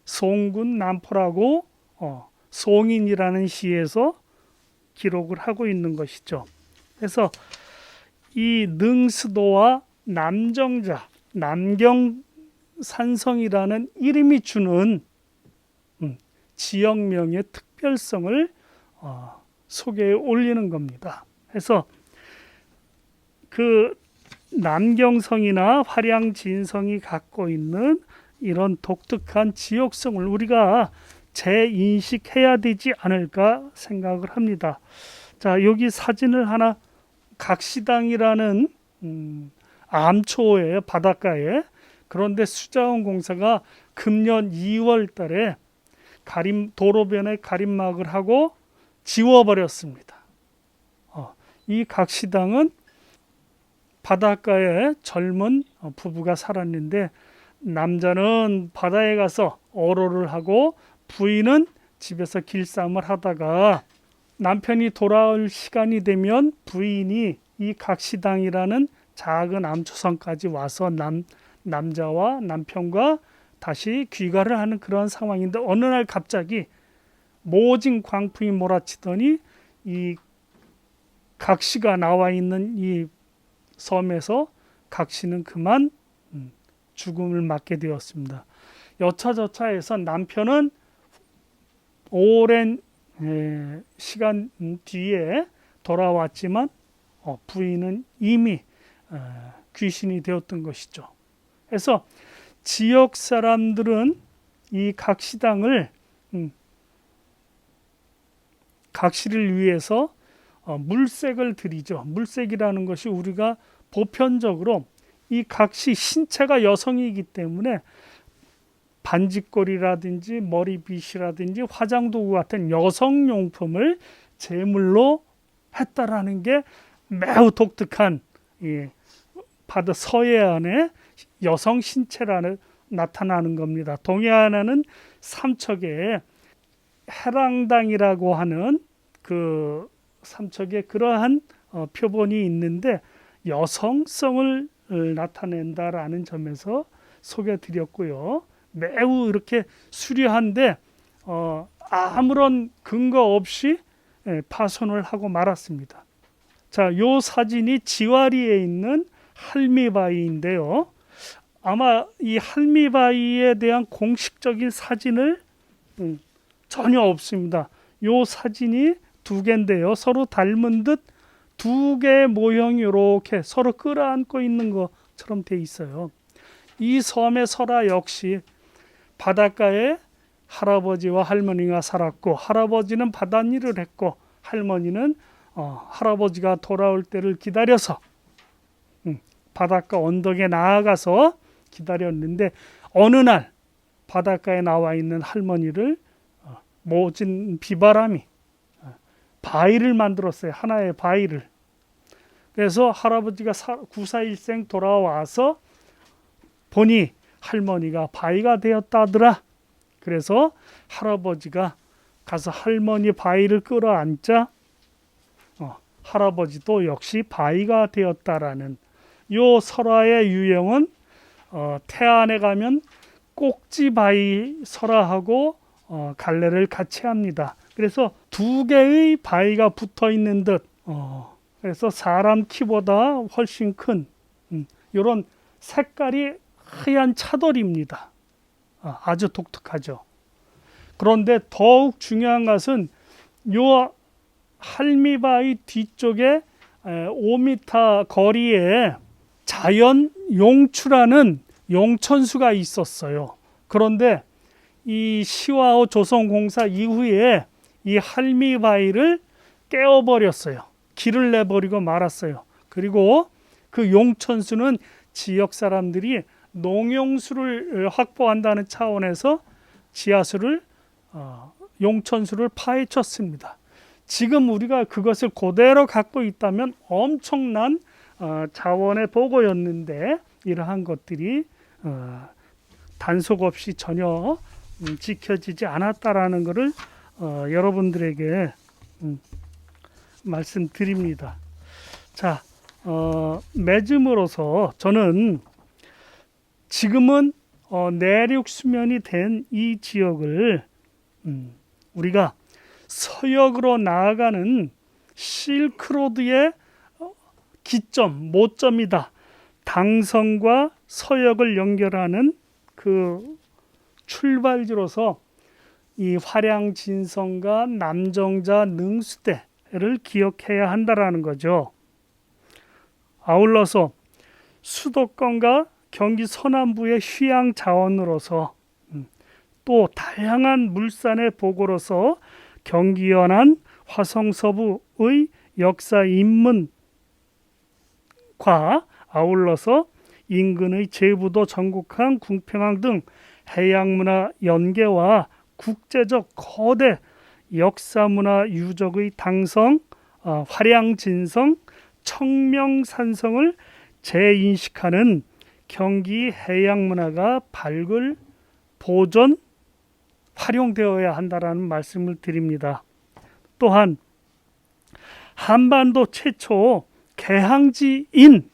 송군 남포라고 송인이라는 시에서 기록을 하고 있는 것이죠. 그래서 이 능수도와 남정자, 남경산성이라는 이름이 주는 지역명의 특별성을 소개해 올리는 겁니다. 그래서 그 남경성이나 화량진성이 갖고 있는 이런 독특한 지역성을 우리가 재인식해야 되지 않을까 생각을 합니다. 자, 여기 사진을 하나, 각시당이라는 암초에 바닷가에, 그런데 수자원공사가 금년 2월 달에 도로변에 가림막을 하고 지워버렸습니다. 이 각시당은 바닷가에 젊은 부부가 살았는데 남자는 바다에 가서 어로를 하고 부인은 집에서 길쌈을 하다가 남편이 돌아올 시간이 되면 부인이 이 각시당이라는 작은 암초성까지 와서 남자와 남편과 다시 귀가를 하는 그런 상황인데 어느 날 갑자기 모진 광풍이 몰아치더니 이 각시가 나와 있는 이 섬에서 각시는 그만 죽음을 맞게 되었습니다. 여차저차해서 남편은 오랜 시간 뒤에 돌아왔지만 부인은 이미 귀신이 되었던 것이죠. 그래서 지역 사람들은 이 각시당을 각시를 위해서 물색을 드리죠. 물색이라는 것이 우리가 보편적으로 이 각시 신체가 여성이기 때문에 반지꼬리라든지 머리빗이라든지 화장도구 같은 여성용품을 제물로 했다라는 게 매우 독특한 바다 서해안의 여성 신체라는 나타나는 겁니다. 동해안에는 삼척에 해랑당이라고 하는 그 삼척에 그러한 표본이 있는데 여성성을 나타낸다라는 점에서 소개드렸고요. 매우 이렇게 수려한데 아무런 근거 없이 파손을 하고 말았습니다. 자, 요 사진이 지와리에 있는 할미바위인데요. 아마 이 할미바위에 대한 공식적인 사진을 전혀 없습니다. 요 사진이 두 개인데요. 서로 닮은 듯 두 개의 모형이 이렇게 서로 끌어안고 있는 것처럼 돼 있어요. 이 섬의 설화 역시 바닷가에 할아버지와 할머니가 살았고, 할아버지는 바닷일을 했고, 할머니는 할아버지가 돌아올 때를 기다려서 바닷가 언덕에 나아가서 기다렸는데, 어느 날 바닷가에 나와 있는 할머니를 모진 비바람이 바위를 만들었어요. 하나의 바위를. 그래서 할아버지가 구사일생 돌아와서 보니 할머니가 바위가 되었다더라. 그래서 할아버지가 가서 할머니 바위를 끌어안자 할아버지도 역시 바위가 되었다라는 요 설화의 유형은 태안에 가면 꼭지바위 설화하고 갈래를 같이 합니다. 그래서 두 개의 바위가 붙어 있는 듯 그래서 사람 키보다 훨씬 큰 이런 색깔이 하얀 차돌입니다. 아주 독특하죠. 그런데 더욱 중요한 것은 요 할미바위 뒤쪽에 5m 거리에 자연 용추라는 용천수가 있었어요. 그런데 이 시와호 조선공사 이후에 이 할미바위를 깨워버렸어요. 길을 내버리고 말았어요. 그리고 그 용천수는 지역 사람들이 농용수를 확보한다는 차원에서 지하수를 용천수를 파헤쳤습니다. 지금 우리가 그것을 그대로 갖고 있다면 엄청난 자원의 보고였는데 이러한 것들이 단속 없이 전혀 지켜지지 않았다라는 것을 여러분들에게 말씀드립니다. 자, 맺음으로서 저는 지금은 내륙 수면이 된 이 지역을 우리가 서역으로 나아가는 실크로드의 기점, 모점이다. 당성과 서역을 연결하는 그 출발지로서 이 화량진성과 남정자 능수대를 기억해야 한다라는 거죠. 아울러서 수도권과 경기 서남부의 휴양 자원으로서 또 다양한 물산의 보고로서 경기 연안 화성서부의 역사 인문과 아울러서 인근의 제부도 전국항 궁평항 등 해양문화 연계와 국제적 거대 역사문화 유적의 당성, 화량진성, 청명산성을 재인식하는 경기 해양문화가 발굴, 보존, 활용되어야 한다라는 말씀을 드립니다. 또한 한반도 최초 개항지인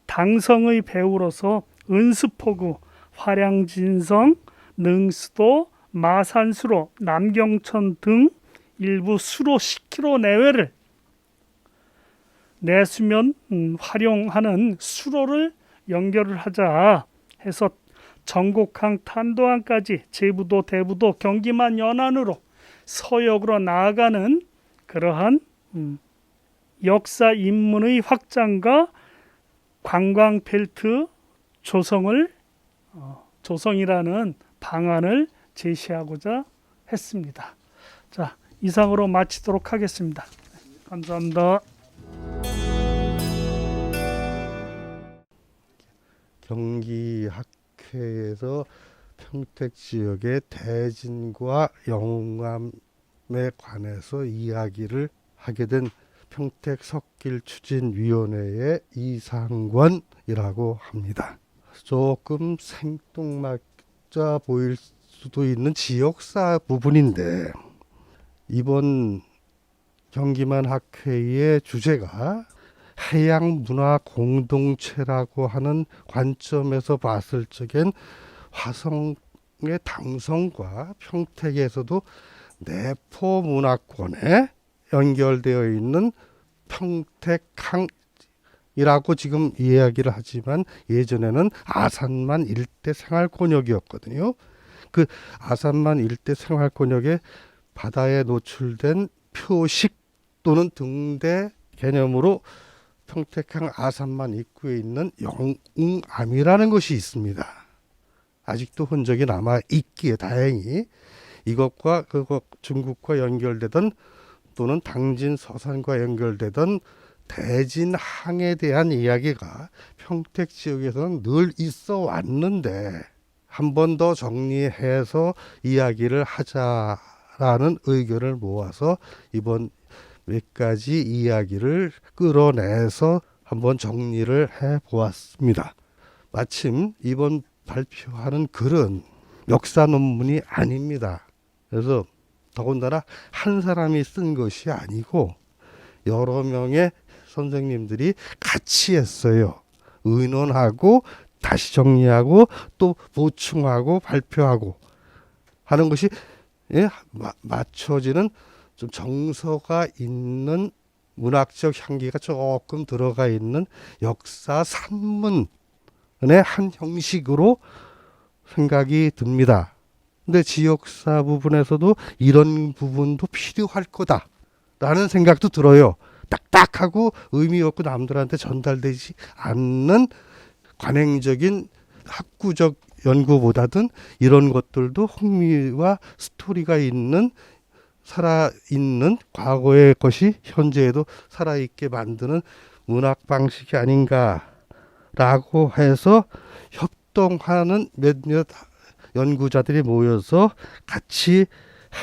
당성의 배후로서 은수포구, 화량진성, 능수도, 마산수로, 남경천 등 일부 수로 10km 내외를 내수면 활용하는 수로를 연결을 하자 해서 전곡항, 탄도항까지 제부도, 대부도, 경기만 연안으로 서역으로 나아가는 그러한 역사 인문의 확장과 관광 벨트 조성이라는 방안을 제시하고자 했습니다. 자, 이상으로 마치도록 하겠습니다. 감사합니다. 경기학회에서 평택 지역의 대진과 영암에 관해서 이야기를 하게 된 평택 석길 추진위원회의 이상권이라고 합니다. 조금 생뚱맞아 보일 수도 있는 지역사 부분인데, 이번 경기만 학회의 주제가 해양 문화 공동체라고 하는 관점에서 봤을 적엔 화성의 당성과 평택에서도 내포 문화권에 연결되어 있는 평택항이라고 지금 이야기를 하지만, 예전에는 아산만 일대 생활권역이었거든요. 그 아산만 일대 생활권역에 바다에 노출된 표식 또는 등대 개념으로 평택항 아산만 입구에 있는 영웅암이라는 것이 있습니다. 아직도 흔적이 남아 있기에 다행히 이것과 중국과 연결되던 또는 당진 서산과 연결되던 대진항에 대한 이야기가 평택 지역에서는 늘 있어 왔는데, 한 번 더 정리해서 이야기를 하자라는 의견을 모아서 이번 몇 가지 이야기를 끌어내서 한번 정리를 해 보았습니다. 마침 이번 발표하는 글은 역사 논문이 아닙니다. 그래서 더군다나 한 사람이 쓴 것이 아니고 여러 명의 선생님들이 같이 했어요. 의논하고 다시 정리하고 또 보충하고 발표하고 하는 것이 맞춰지는 좀 정서가 있는 문학적 향기가 조금 들어가 있는 역사 산문의 한 형식으로 생각이 듭니다. 근데 지역사 부분에서도 이런 부분도 필요할 거다라는 생각도 들어요. 딱딱하고 의미 없고 남들한테 전달되지 않는 관행적인 학구적 연구보다는 이런 것들도 흥미와 스토리가 있는 살아있는 과거의 것이 현재에도 살아있게 만드는 문학 방식이 아닌가라고 해서 협동하는 몇몇 연구자들이 모여서 같이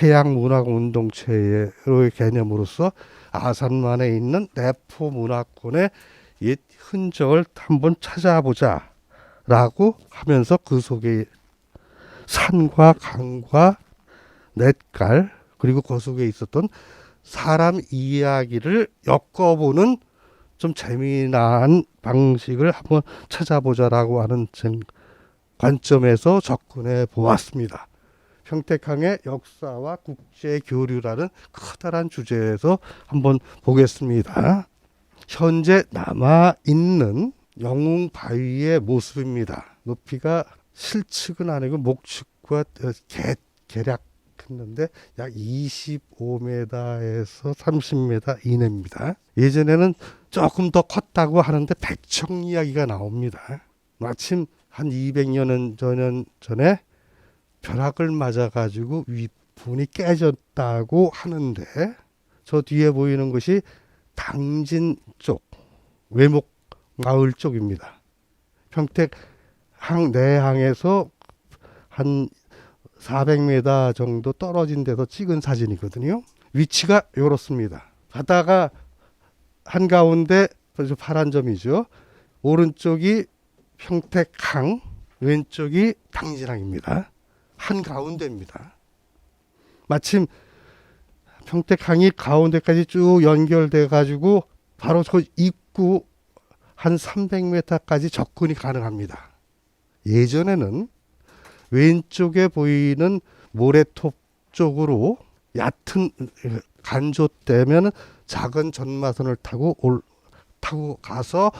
해양 문학 운동체의 개념으로서 아산만에 있는 내포 문화권의 옛 흔적을 한번 찾아보자 라고 하면서 그 속에 산과 강과 냇갈 그리고 그 속에 있었던 사람 이야기를 엮어보는 좀 재미난 방식을 한번 찾아보자라고 하는 관점에서 접근해 보았습니다. 평택항의 역사와 국제 교류라는 커다란 주제에서 한번 보겠습니다. 현재 남아있는 영웅 바위의 모습입니다. 높이가 실측은 아니고 목측과 개략했는데 약 25m에서 30m 이내입니다. 예전에는 조금 더 컸다고 하는데 백청 이야기가 나옵니다. 마침 한 200년 전에 벼락을 맞아가지고 윗분이 깨졌다고 하는데, 저 뒤에 보이는 것이 당진 쪽 외목 마을 쪽입니다. 평택항 내항에서 한 400m 정도 떨어진 데서 찍은 사진이거든요. 위치가 이렇습니다. 바다가 한가운데 파란 점이죠. 오른쪽이 평택항, 왼쪽이 당진항입니다. 한가운데입니다. 마침 평택항이 가운데까지 쭉 연결돼 가지고 바로 그 입구 한 300m까지 접근이 가능합니다. 예전에는 왼쪽에 보이는 모래톱 쪽으로 얕은 간조되면 작은 전마선을 타고 가서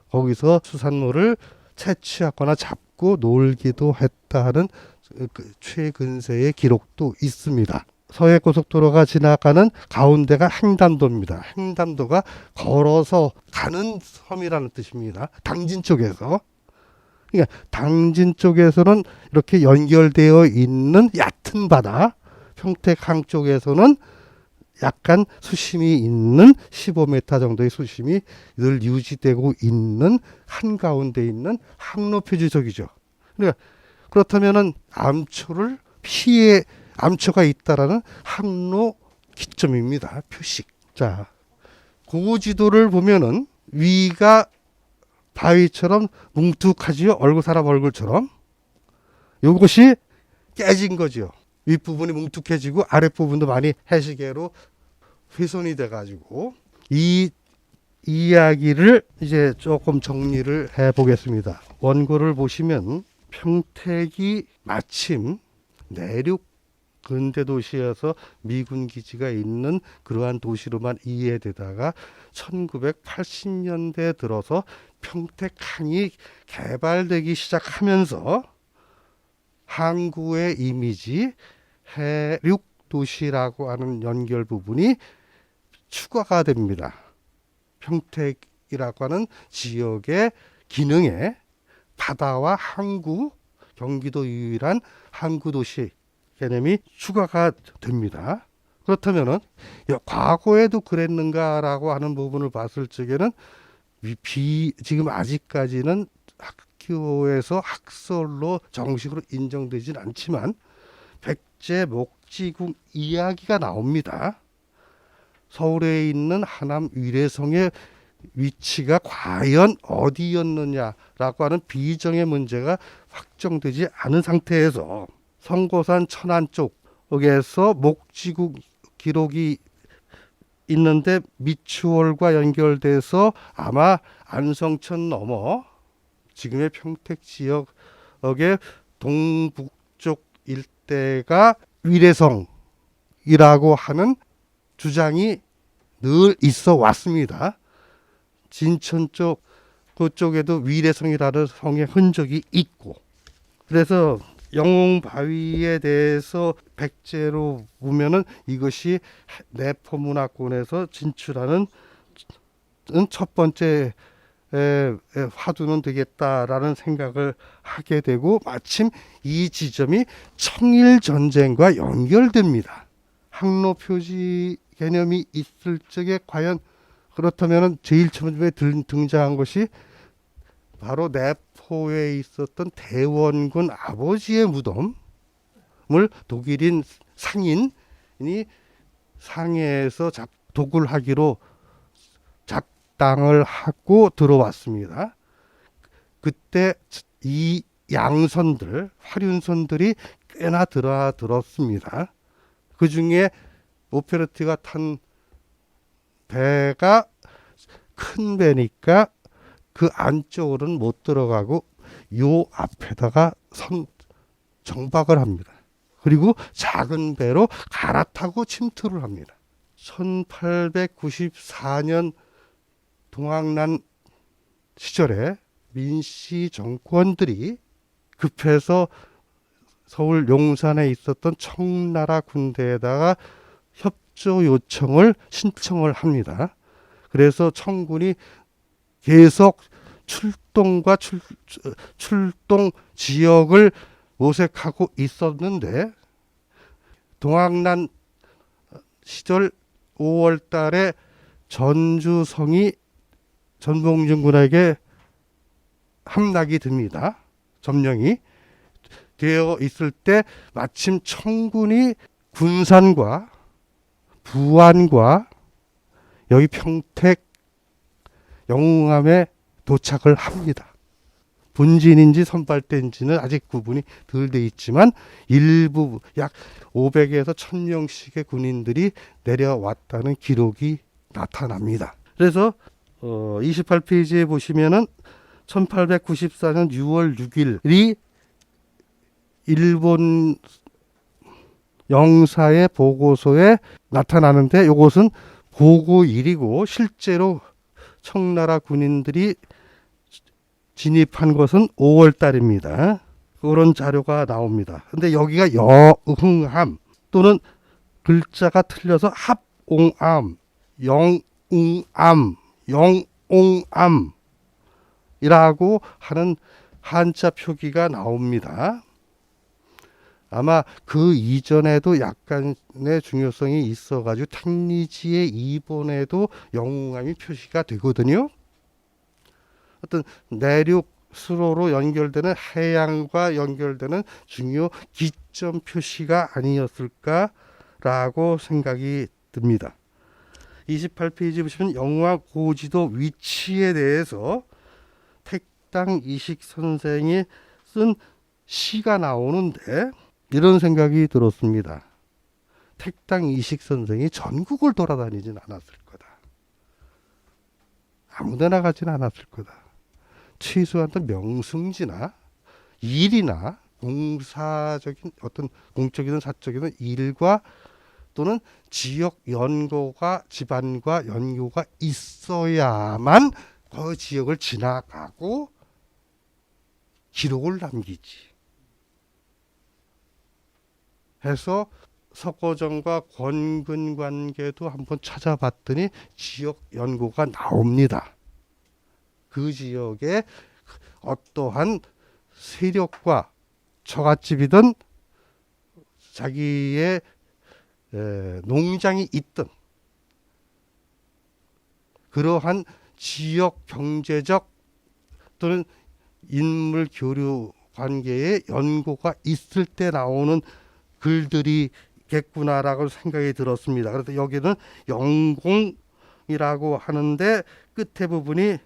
거기서 수산물을 채취하거나 잡고 놀기도 했다는 최근세의 기록도 있습니다. 서해고속도로가 지나가는 가운데가 횡단도입니다. 횡단도가 걸어서 가는 섬이라는 뜻입니다. 당진 쪽에서. 그러니까 당진 쪽에서는 이렇게 연결되어 있는 얕은 바다, 평택항 쪽에서는 약간 수심이 있는 15m 정도의 수심이 늘 유지되고 있는 한가운데 있는 항로 표지석이죠. 그러니까 그렇다면은 암초가 있다라는 항로 기점입니다. 표식. 자, 고지도를 보면은 위가 바위처럼 뭉툭하지요. 사람 얼굴처럼. 요것이 깨진 거죠. 윗부분이 뭉툭해지고 아랫부분도 많이 해시계로 훼손이 돼가지고 이 이야기를 이제 조금 정리를 해보겠습니다. 원고를 보시면 평택이 마침 내륙 근대 도시여서 미군 기지가 있는 그러한 도시로만 이해되다가 1980년대 들어서 평택항이 개발되기 시작하면서 항구의 이미지, 해륙 도시라고 하는 연결 부분이 추가가 됩니다. 평택이라고 하는 지역의 기능에 바다와 항구, 경기도 유일한 항구 도시 개념이 추가가 됩니다. 그렇다면은 과거에도 그랬는가라고 하는 부분을 봤을 적에는 지금 아직까지는 학교에서 학설로 정식으로 인정되진 않지만 백제 목지궁 이야기가 나옵니다. 서울에 있는 하남 위례성의 위치가 과연 어디였느냐라고 하는 비정의 문제가 확정되지 않은 상태에서 성고산 천안 쪽에서 목지국 기록이 있는데 미추홀과 연결돼서 아마 안성천 넘어 지금의 평택 지역의 동북쪽 일대가 위례성이라고 하는 주장이 늘 있어 왔습니다. 진천 쪽 그쪽에도 위례성이라는 성의 흔적이 있고, 그래서 영웅바위에 대해서 백제로 보면은 이것이 내포문화권에서 진출하는 첫 번째 화두는 되겠다라는 생각을 하게 되고, 마침 이 지점이 청일전쟁과 연결됩니다. 항로 표지 개념이 있을 적에 과연 그렇다면 제일 처음에 등장한 것이 바로 내포에 있었던 대원군 아버지의 무덤을 독일인 상인이 상해에서 도굴하기로 작당을 하고 들어왔습니다. 그때 이 양선들, 화륜선들이 꽤나 들었습니다. 그 중에 오페르티가 탄 배가 큰 배니까 그 안쪽으로는 못 들어가고 요 앞에다가 정박을 합니다. 그리고 작은 배로 갈아타고 침투를 합니다. 1894년 동학난 시절에 민씨 정권들이 급해서 서울 용산에 있었던 청나라 군대에다가 협조 요청을 신청을 합니다. 그래서 청군이 계속 출동과 출동 지역을 모색하고 있었는데, 동학난 시절 5월 달에 전주성이 전봉준군에게 함락이 됩니다. 점령이 되어 있을 때 마침 청군이 군산과 부안과 여기 평택 영웅함에 도착을 합니다. 본진인지 선발대인지는 아직 구분이 덜 돼 있지만 일부 약 500에서 1000명씩의 군인들이 내려왔다는 기록이 나타납니다. 그래서 28페이지에 보시면은 1894년 6월 6일이 일본 영사의 보고서에 나타나는데, 이것은 보고일이고 실제로 청나라 군인들이 진입한 것은 5월 달입니다. 그런 자료가 나옵니다. 근데 여기가 여흥함 또는 글자가 틀려서 합옹암, 영웅암, 영옹암이라고 하는 한자 표기가 나옵니다. 아마 그 이전에도 약간의 중요성이 있어가지고 택리지의 이번에도 영웅암이 표시가 되거든요. 어떤 내륙 수로로 연결되는 해양과 연결되는 중요 기점 표시가 아니었을까라고 생각이 듭니다. 28페이지 보시면 영화 고지도 위치에 대해서 택당 이식 선생이 쓴 시가 나오는데 이런 생각이 들었습니다. 택당 이식 선생이 전국을 돌아다니진 않았을 거다. 아무데나 가진 않았을 거다. 최소한 명승지나 일이나 공사적인 어떤 공적이든 사적이든 일과 또는 지역 연고가 집안과 연고가 있어야만 그 지역을 지나가고 기록을 남기지. 해서 석고정과 권근 관계도 한번 찾아봤더니 지역 연고가 나옵니다. 그 지역에 어떠한 세력과 처갓집이든 자기의 농장이 있든 그러한 지역 경제적 또는 인물 교류 관계에 연고가 있을 때 나오는 글들이겠구나라고 생각이 들었습니다. 그래서 여기는 영공이라고 하는데 끝에 부분이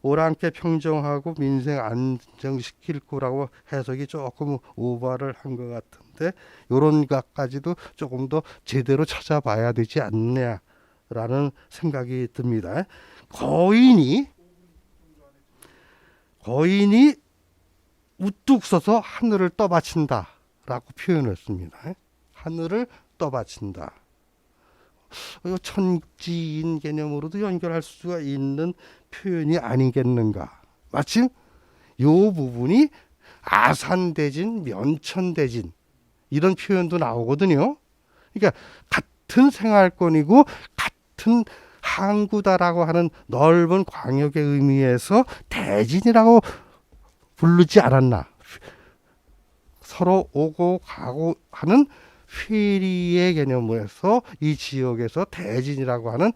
오랑캐 평정하고 민생 안정시킬 거라고 해석이 조금 오버를 한 것 같은데 이런 것까지도 조금 더 제대로 찾아봐야 되지 않냐라는 생각이 듭니다. 거인이 우뚝 서서 하늘을 떠받친다라고 표현했습니다. 하늘을 떠받친다. 천지인 개념으로도 연결할 수가 있는 표현이 아니겠는가. 마침 이 부분이 아산대진, 면천대진 이런 표현도 나오거든요. 그러니까 같은 생활권이고 같은 항구다라고 하는 넓은 광역의 의미에서 대진이라고 부르지 않았나. 서로 오고 가고 하는 페리의 개념에서 이 지역에서 대진이라고 하는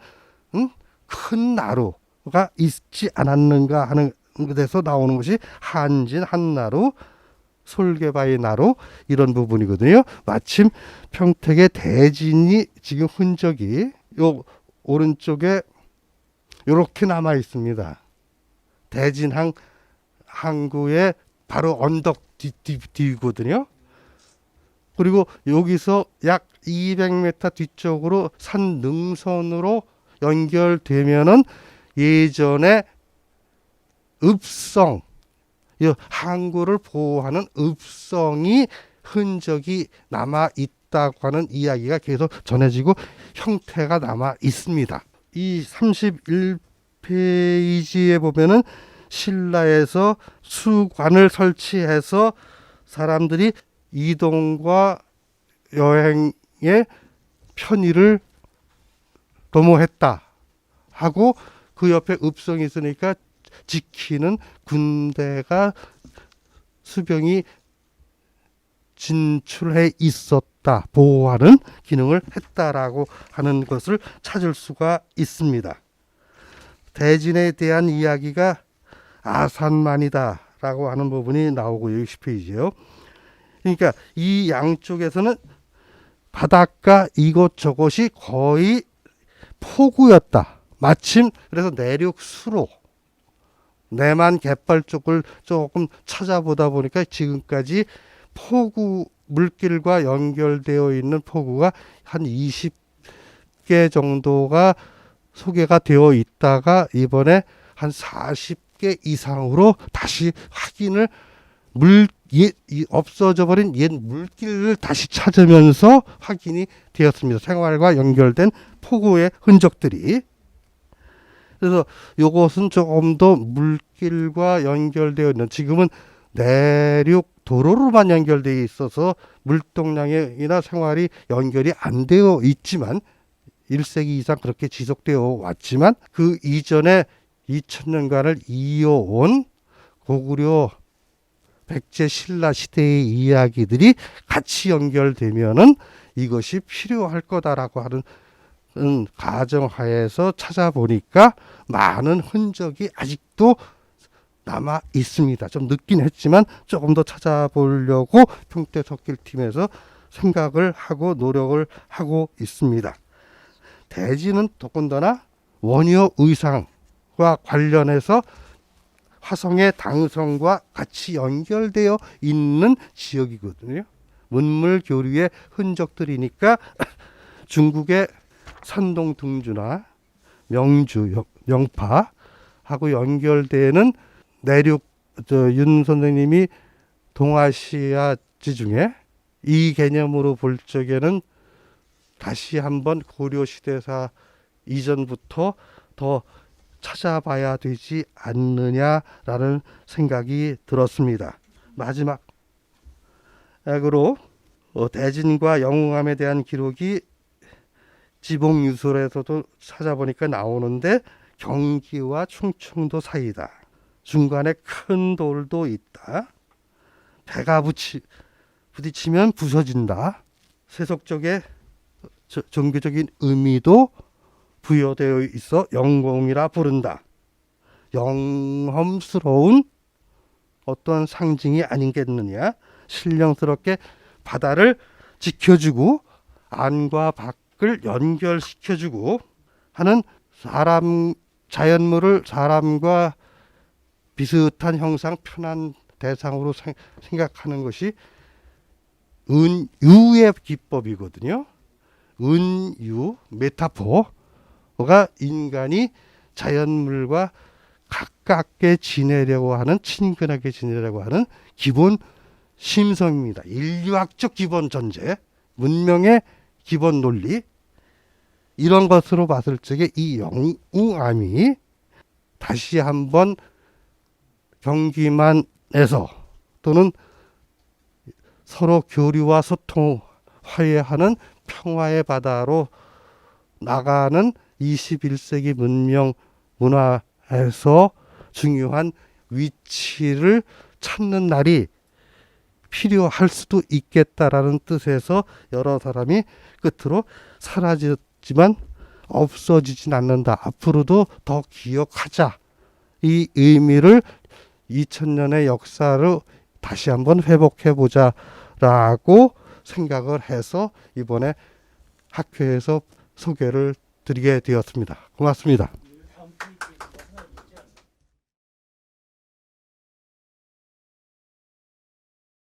큰 나루가 있지 않았는가 하는 데서 나오는 것이 한진, 한나루, 솔개바위 나루 이런 부분이거든요. 마침 평택의 대진이 지금 흔적이 요 오른쪽에 이렇게 남아 있습니다. 대진항 항구의 바로 언덕 뒤거든요. 그리고 여기서 약 200m 뒤쪽으로 산 능선으로 연결되면은 예전에 읍성, 이 항구를 보호하는 읍성이 흔적이 남아 있다고 하는 이야기가 계속 전해지고 형태가 남아 있습니다. 이 31페이지에 보면은 신라에서 수관을 설치해서 사람들이 이동과 여행의 편의를 도모했다 하고 그 옆에 읍성이 있으니까 지키는 군대가 수병이 진출해 있었다, 보호하는 기능을 했다라고 하는 것을 찾을 수가 있습니다. 대진에 대한 이야기가 아산만이다 라고 하는 부분이 나오고 60페이지요. 그러니까 이 양쪽에서는 바닷가 이곳저곳이 거의 포구였다. 마침 그래서 내륙 수로 내만 갯벌 쪽을 조금 찾아보다 보니까 지금까지 포구 물길과 연결되어 있는 포구가 한 20개 정도가 소개가 되어 있다가 이번에 한 40개 이상으로 다시 확인을 없어져 버린 옛 물길을 다시 찾으면서 확인이 되었습니다. 생활과 연결된 포구의 흔적들이. 그래서 이것은 조금 더 물길과 연결되어 있는, 지금은 내륙 도로로만 연결되어 있어서 물동량이나 생활이 연결이 안 되어 있지만 1세기 이상 그렇게 지속되어 왔지만 그 이전에 2000년간을 이어온 고구려 백제 신라 시대의 이야기들이 같이 연결되면은 이것이 필요할 거다라고 하는 가정하에서 찾아보니까 많은 흔적이 아직도 남아 있습니다. 좀 늦긴 했지만 조금 더 찾아보려고 평택석길팀에서 생각을 하고 노력을 하고 있습니다. 대지는 더군다나 원효 의상과 관련해서 화성의 당성과 같이 연결되어 있는 지역이거든요. 문물 교류의 흔적들이니까 중국의 산동 등주나 명주, 명파하고 연결되는 내륙 윤 선생님이 동아시아지 중에 이 개념으로 볼 적에는 다시 한번 고려시대사 이전부터 더 찾아봐야 되지 않느냐라는 생각이 들었습니다. 마지막으로 대진과 영웅함에 대한 기록이 지봉유술에서도 찾아보니까 나오는데 경기와 충청도 사이다. 중간에 큰 돌도 있다. 배가 부딪히면 부서진다. 세속적의 종교적인 의미도 부여되어 있어 영공이라 부른다. 영험스러운 어떤 상징이 아니겠느냐. 신령스럽게 바다를 지켜주고 안과 밖을 연결시켜주고 하는 자연물을 사람과 비슷한 형상 편한 대상으로 생각하는 것이 은유의 기법이거든요. 은유, 메타포가 인간이 자연물과 가깝게 지내려고 하는, 친근하게 지내려고 하는 기본 심성입니다. 인류학적 기본 전제, 문명의 기본 논리, 이런 것으로 봤을 적에 이 영웅암이 다시 한번 경기만에서 또는 서로 교류와 소통, 화해하는 평화의 바다로 나가는 21세기 문명 문화에서 중요한 위치를 찾는 날이 필요할 수도 있겠다라는 뜻에서 여러 사람이 끝으로 사라졌지만 없어지진 않는다. 앞으로도 더 기억하자. 이 의미를 2000년의 역사를 다시 한번 회복해보자 라고 생각을 해서 이번에 학회에서 소개를 드리게 되었습니다. 고맙습니다.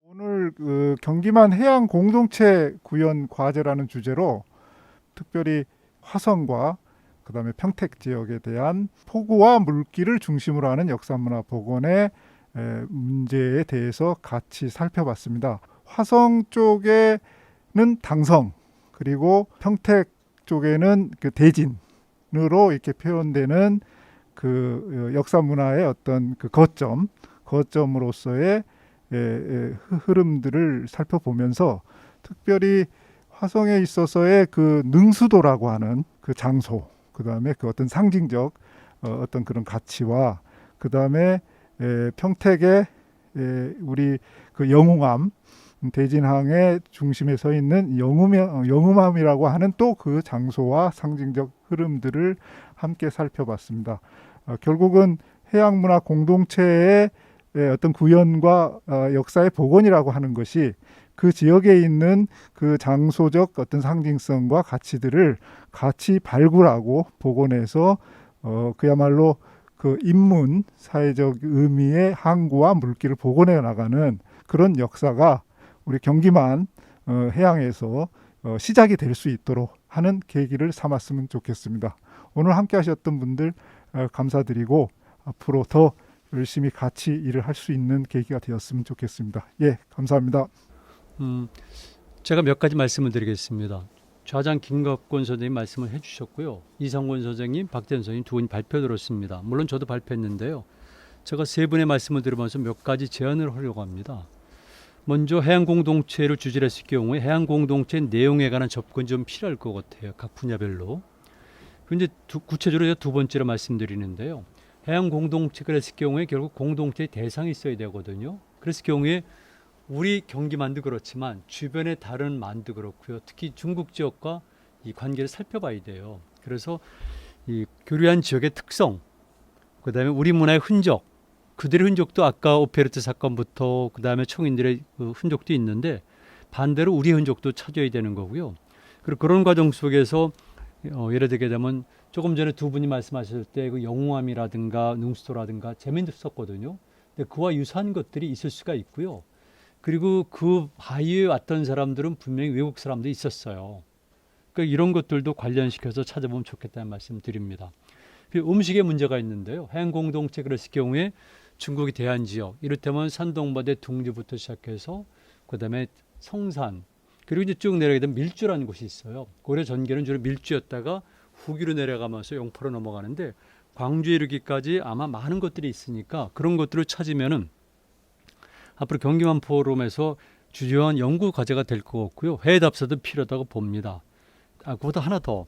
오늘 경기만 해양 공동체 구현 과제라는 주제로 특별히 화성과 그다음에 평택 지역에 대한 포구와 물길을 중심으로 하는 역사문화 복원의 문제에 대해서 같이 살펴봤습니다. 화성 쪽에는 당성, 그리고 평택 쪽에는 그 대진으로 이렇게 표현되는 그 역사문화의 어떤 그 거점으로서의 흐름들을 살펴보면서 특별히 화성에 있어서의 그 능수도라고 하는 그 장소, 그 다음에 그 어떤 상징적 어떤 그런 가치와 그 다음에 평택의 우리 그 영웅함, 대진항의 중심에 서 있는 영웅함이라고 하는 또 그 장소와 상징적 흐름들을 함께 살펴봤습니다. 결국은 해양문화 공동체의 어떤 구현과 역사의 복원이라고 하는 것이 그 지역에 있는 그 장소적 어떤 상징성과 가치들을 같이 발굴하고 복원해서 그야말로 그 인문 사회적 의미의 항구와 물길을 복원해 나가는 그런 역사가 우리 경기만 해양에서 시작이 될 수 있도록 하는 계기를 삼았으면 좋겠습니다. 오늘 함께 하셨던 분들 감사드리고 앞으로 더 열심히 같이 일을 할 수 있는 계기가 되었으면 좋겠습니다. 예, 감사합니다. 제가 몇 가지 말씀을 드리겠습니다. 좌장 김갑권 선생님 말씀을 해주셨고요. 이상권 선생님, 박재현 선생님 두 분이 발표 들었습니다. 물론 저도 발표했는데요. 제가 세 분의 말씀을 들으면서 몇 가지 제안을 하려고 합니다. 먼저 해양 공동체를 주재했을 경우에 해양 공동체 내용에 관한 접근이 좀 필요할 것 같아요. 각 분야별로. 그런데 구체적으로 두 번째로 말씀드리는데요. 해양 공동체가 됐을 경우에 결국 공동체의 대상이 있어야 되거든요. 그랬을 경우에 우리 경기만도 그렇지만 주변의 다른 만도 그렇고요. 특히 중국 지역과 이 관계를 살펴봐야 돼요. 그래서 이 교류한 지역의 특성, 그다음에 우리 문화의 흔적, 그들의 흔적도 아까 오페르트 사건부터 그다음에 총인들의 그 흔적도 있는데 반대로 우리의 흔적도 찾아야 되는 거고요. 그리고 그런 과정 속에서 예를 들게 되면 조금 전에 두 분이 말씀하셨을 때 그 영웅함이라든가 능수도라든가 재밌었거든요. 근데 그와 유사한 것들이 있을 수가 있고요. 그리고 그 바위에 왔던 사람들은 분명히 외국 사람도 있었어요. 그러니까 이런 것들도 관련시켜서 찾아보면 좋겠다는 말씀 드립니다. 음식에 문제가 있는데요. 해양 공동체 그랬을 경우에 중국이 대한 지역, 이를테면 산동바대 둥지부터 시작해서 그다음에 성산, 그리고 이제 쭉 내려가게 되면 밀주라는 곳이 있어요. 고려 전개는 주로 밀주였다가 후기로 내려가면서 영포로 넘어가는데 광주에 이르기까지 아마 많은 것들이 있으니까 그런 것들을 찾으면은 앞으로 경기만 포럼에서 주요한 연구 과제가 될 것 같고요. 해외 답사도 필요하다고 봅니다. 그보다 하나 더.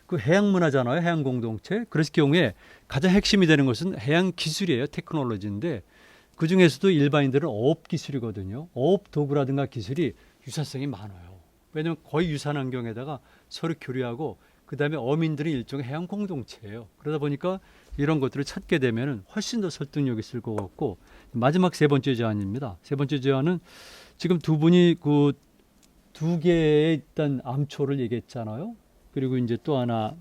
그 해양 문화잖아요. 해양 공동체. 그랬을 경우에 가장 핵심이 되는 것은 해양 기술이에요. 테크놀로지인데 그중에서도 일반인들은 어업 기술이거든요. 어업 도구라든가 기술이 유사성이 많아요. 왜냐하면 거의 유사한 환경에다가 서로 교류하고 그다음에 어민들은 일종의 해양 공동체예요. 그러다 보니까 이런 것들을 찾게 되면 훨씬 더 설득력이 있을 것 같고 마지막 세 번째 제안입니다. 세 번째 제안은 지금 두 분이 그 두 개의 일단 암초를 얘기했잖아요. 그리고 이제 또 하나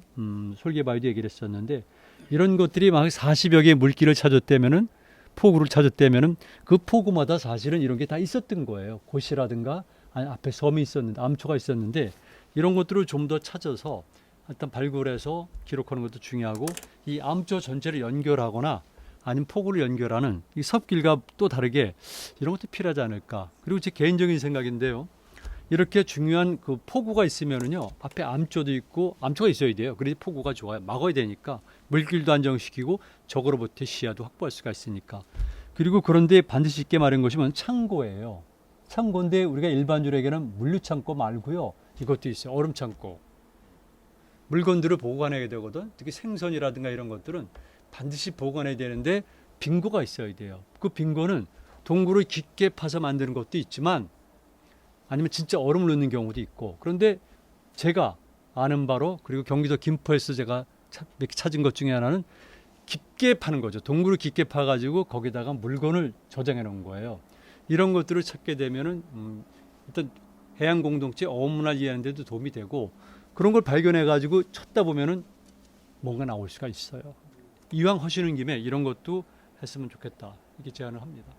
솔개바위도 얘기를 했었는데 이런 것들이 막 40여 개의 물길을 찾았다면은 포구를 찾았다면은 그 포구마다 사실은 이런 게 다 있었던 거예요. 곳이라든가 아니 앞에 섬이 있었는데 암초가 있었는데 이런 것들을 좀 더 찾아서 일단 발굴해서 기록하는 것도 중요하고 이 암초 전체를 연결하거나 아니면 포구를 연결하는 이 섭길과 또 다르게 이런 것도 필요하지 않을까. 그리고 제 개인적인 생각인데요. 이렇게 중요한 그 포구가 있으면은요 앞에 암초도 있고 암초가 있어야 돼요. 그래야 포구가 좋아요. 막아야 되니까 물길도 안정시키고 적으로부터 시야도 확보할 수가 있으니까. 그리고 그런데 반드시 있게 마련한 것이 창고예요. 창고인데 우리가 일반적으로는 물류창고 말고요. 이것도 있어요. 얼음창고. 물건들을 보관해야 되거든. 특히 생선이라든가 이런 것들은 반드시 보관해야 되는데 빙고가 있어야 돼요. 그 빙고는 동굴을 깊게 파서 만드는 것도 있지만 아니면 진짜 얼음을 넣는 경우도 있고 그런데 제가 아는 바로 그리고 경기도 김포에서 제가 찾은 것 중에 하나는 깊게 파는 거죠. 동굴을 깊게 파가지고 거기다가 물건을 저장해 놓은 거예요. 이런 것들을 찾게 되면은 일단 해양 공동체 어문화를 이해하는 데도 도움이 되고 그런 걸 발견해 가지고 찾다 보면은 뭔가 나올 수가 있어요. 이왕 하시는 김에 이런 것도 했으면 좋겠다. 이렇게 제안을 합니다.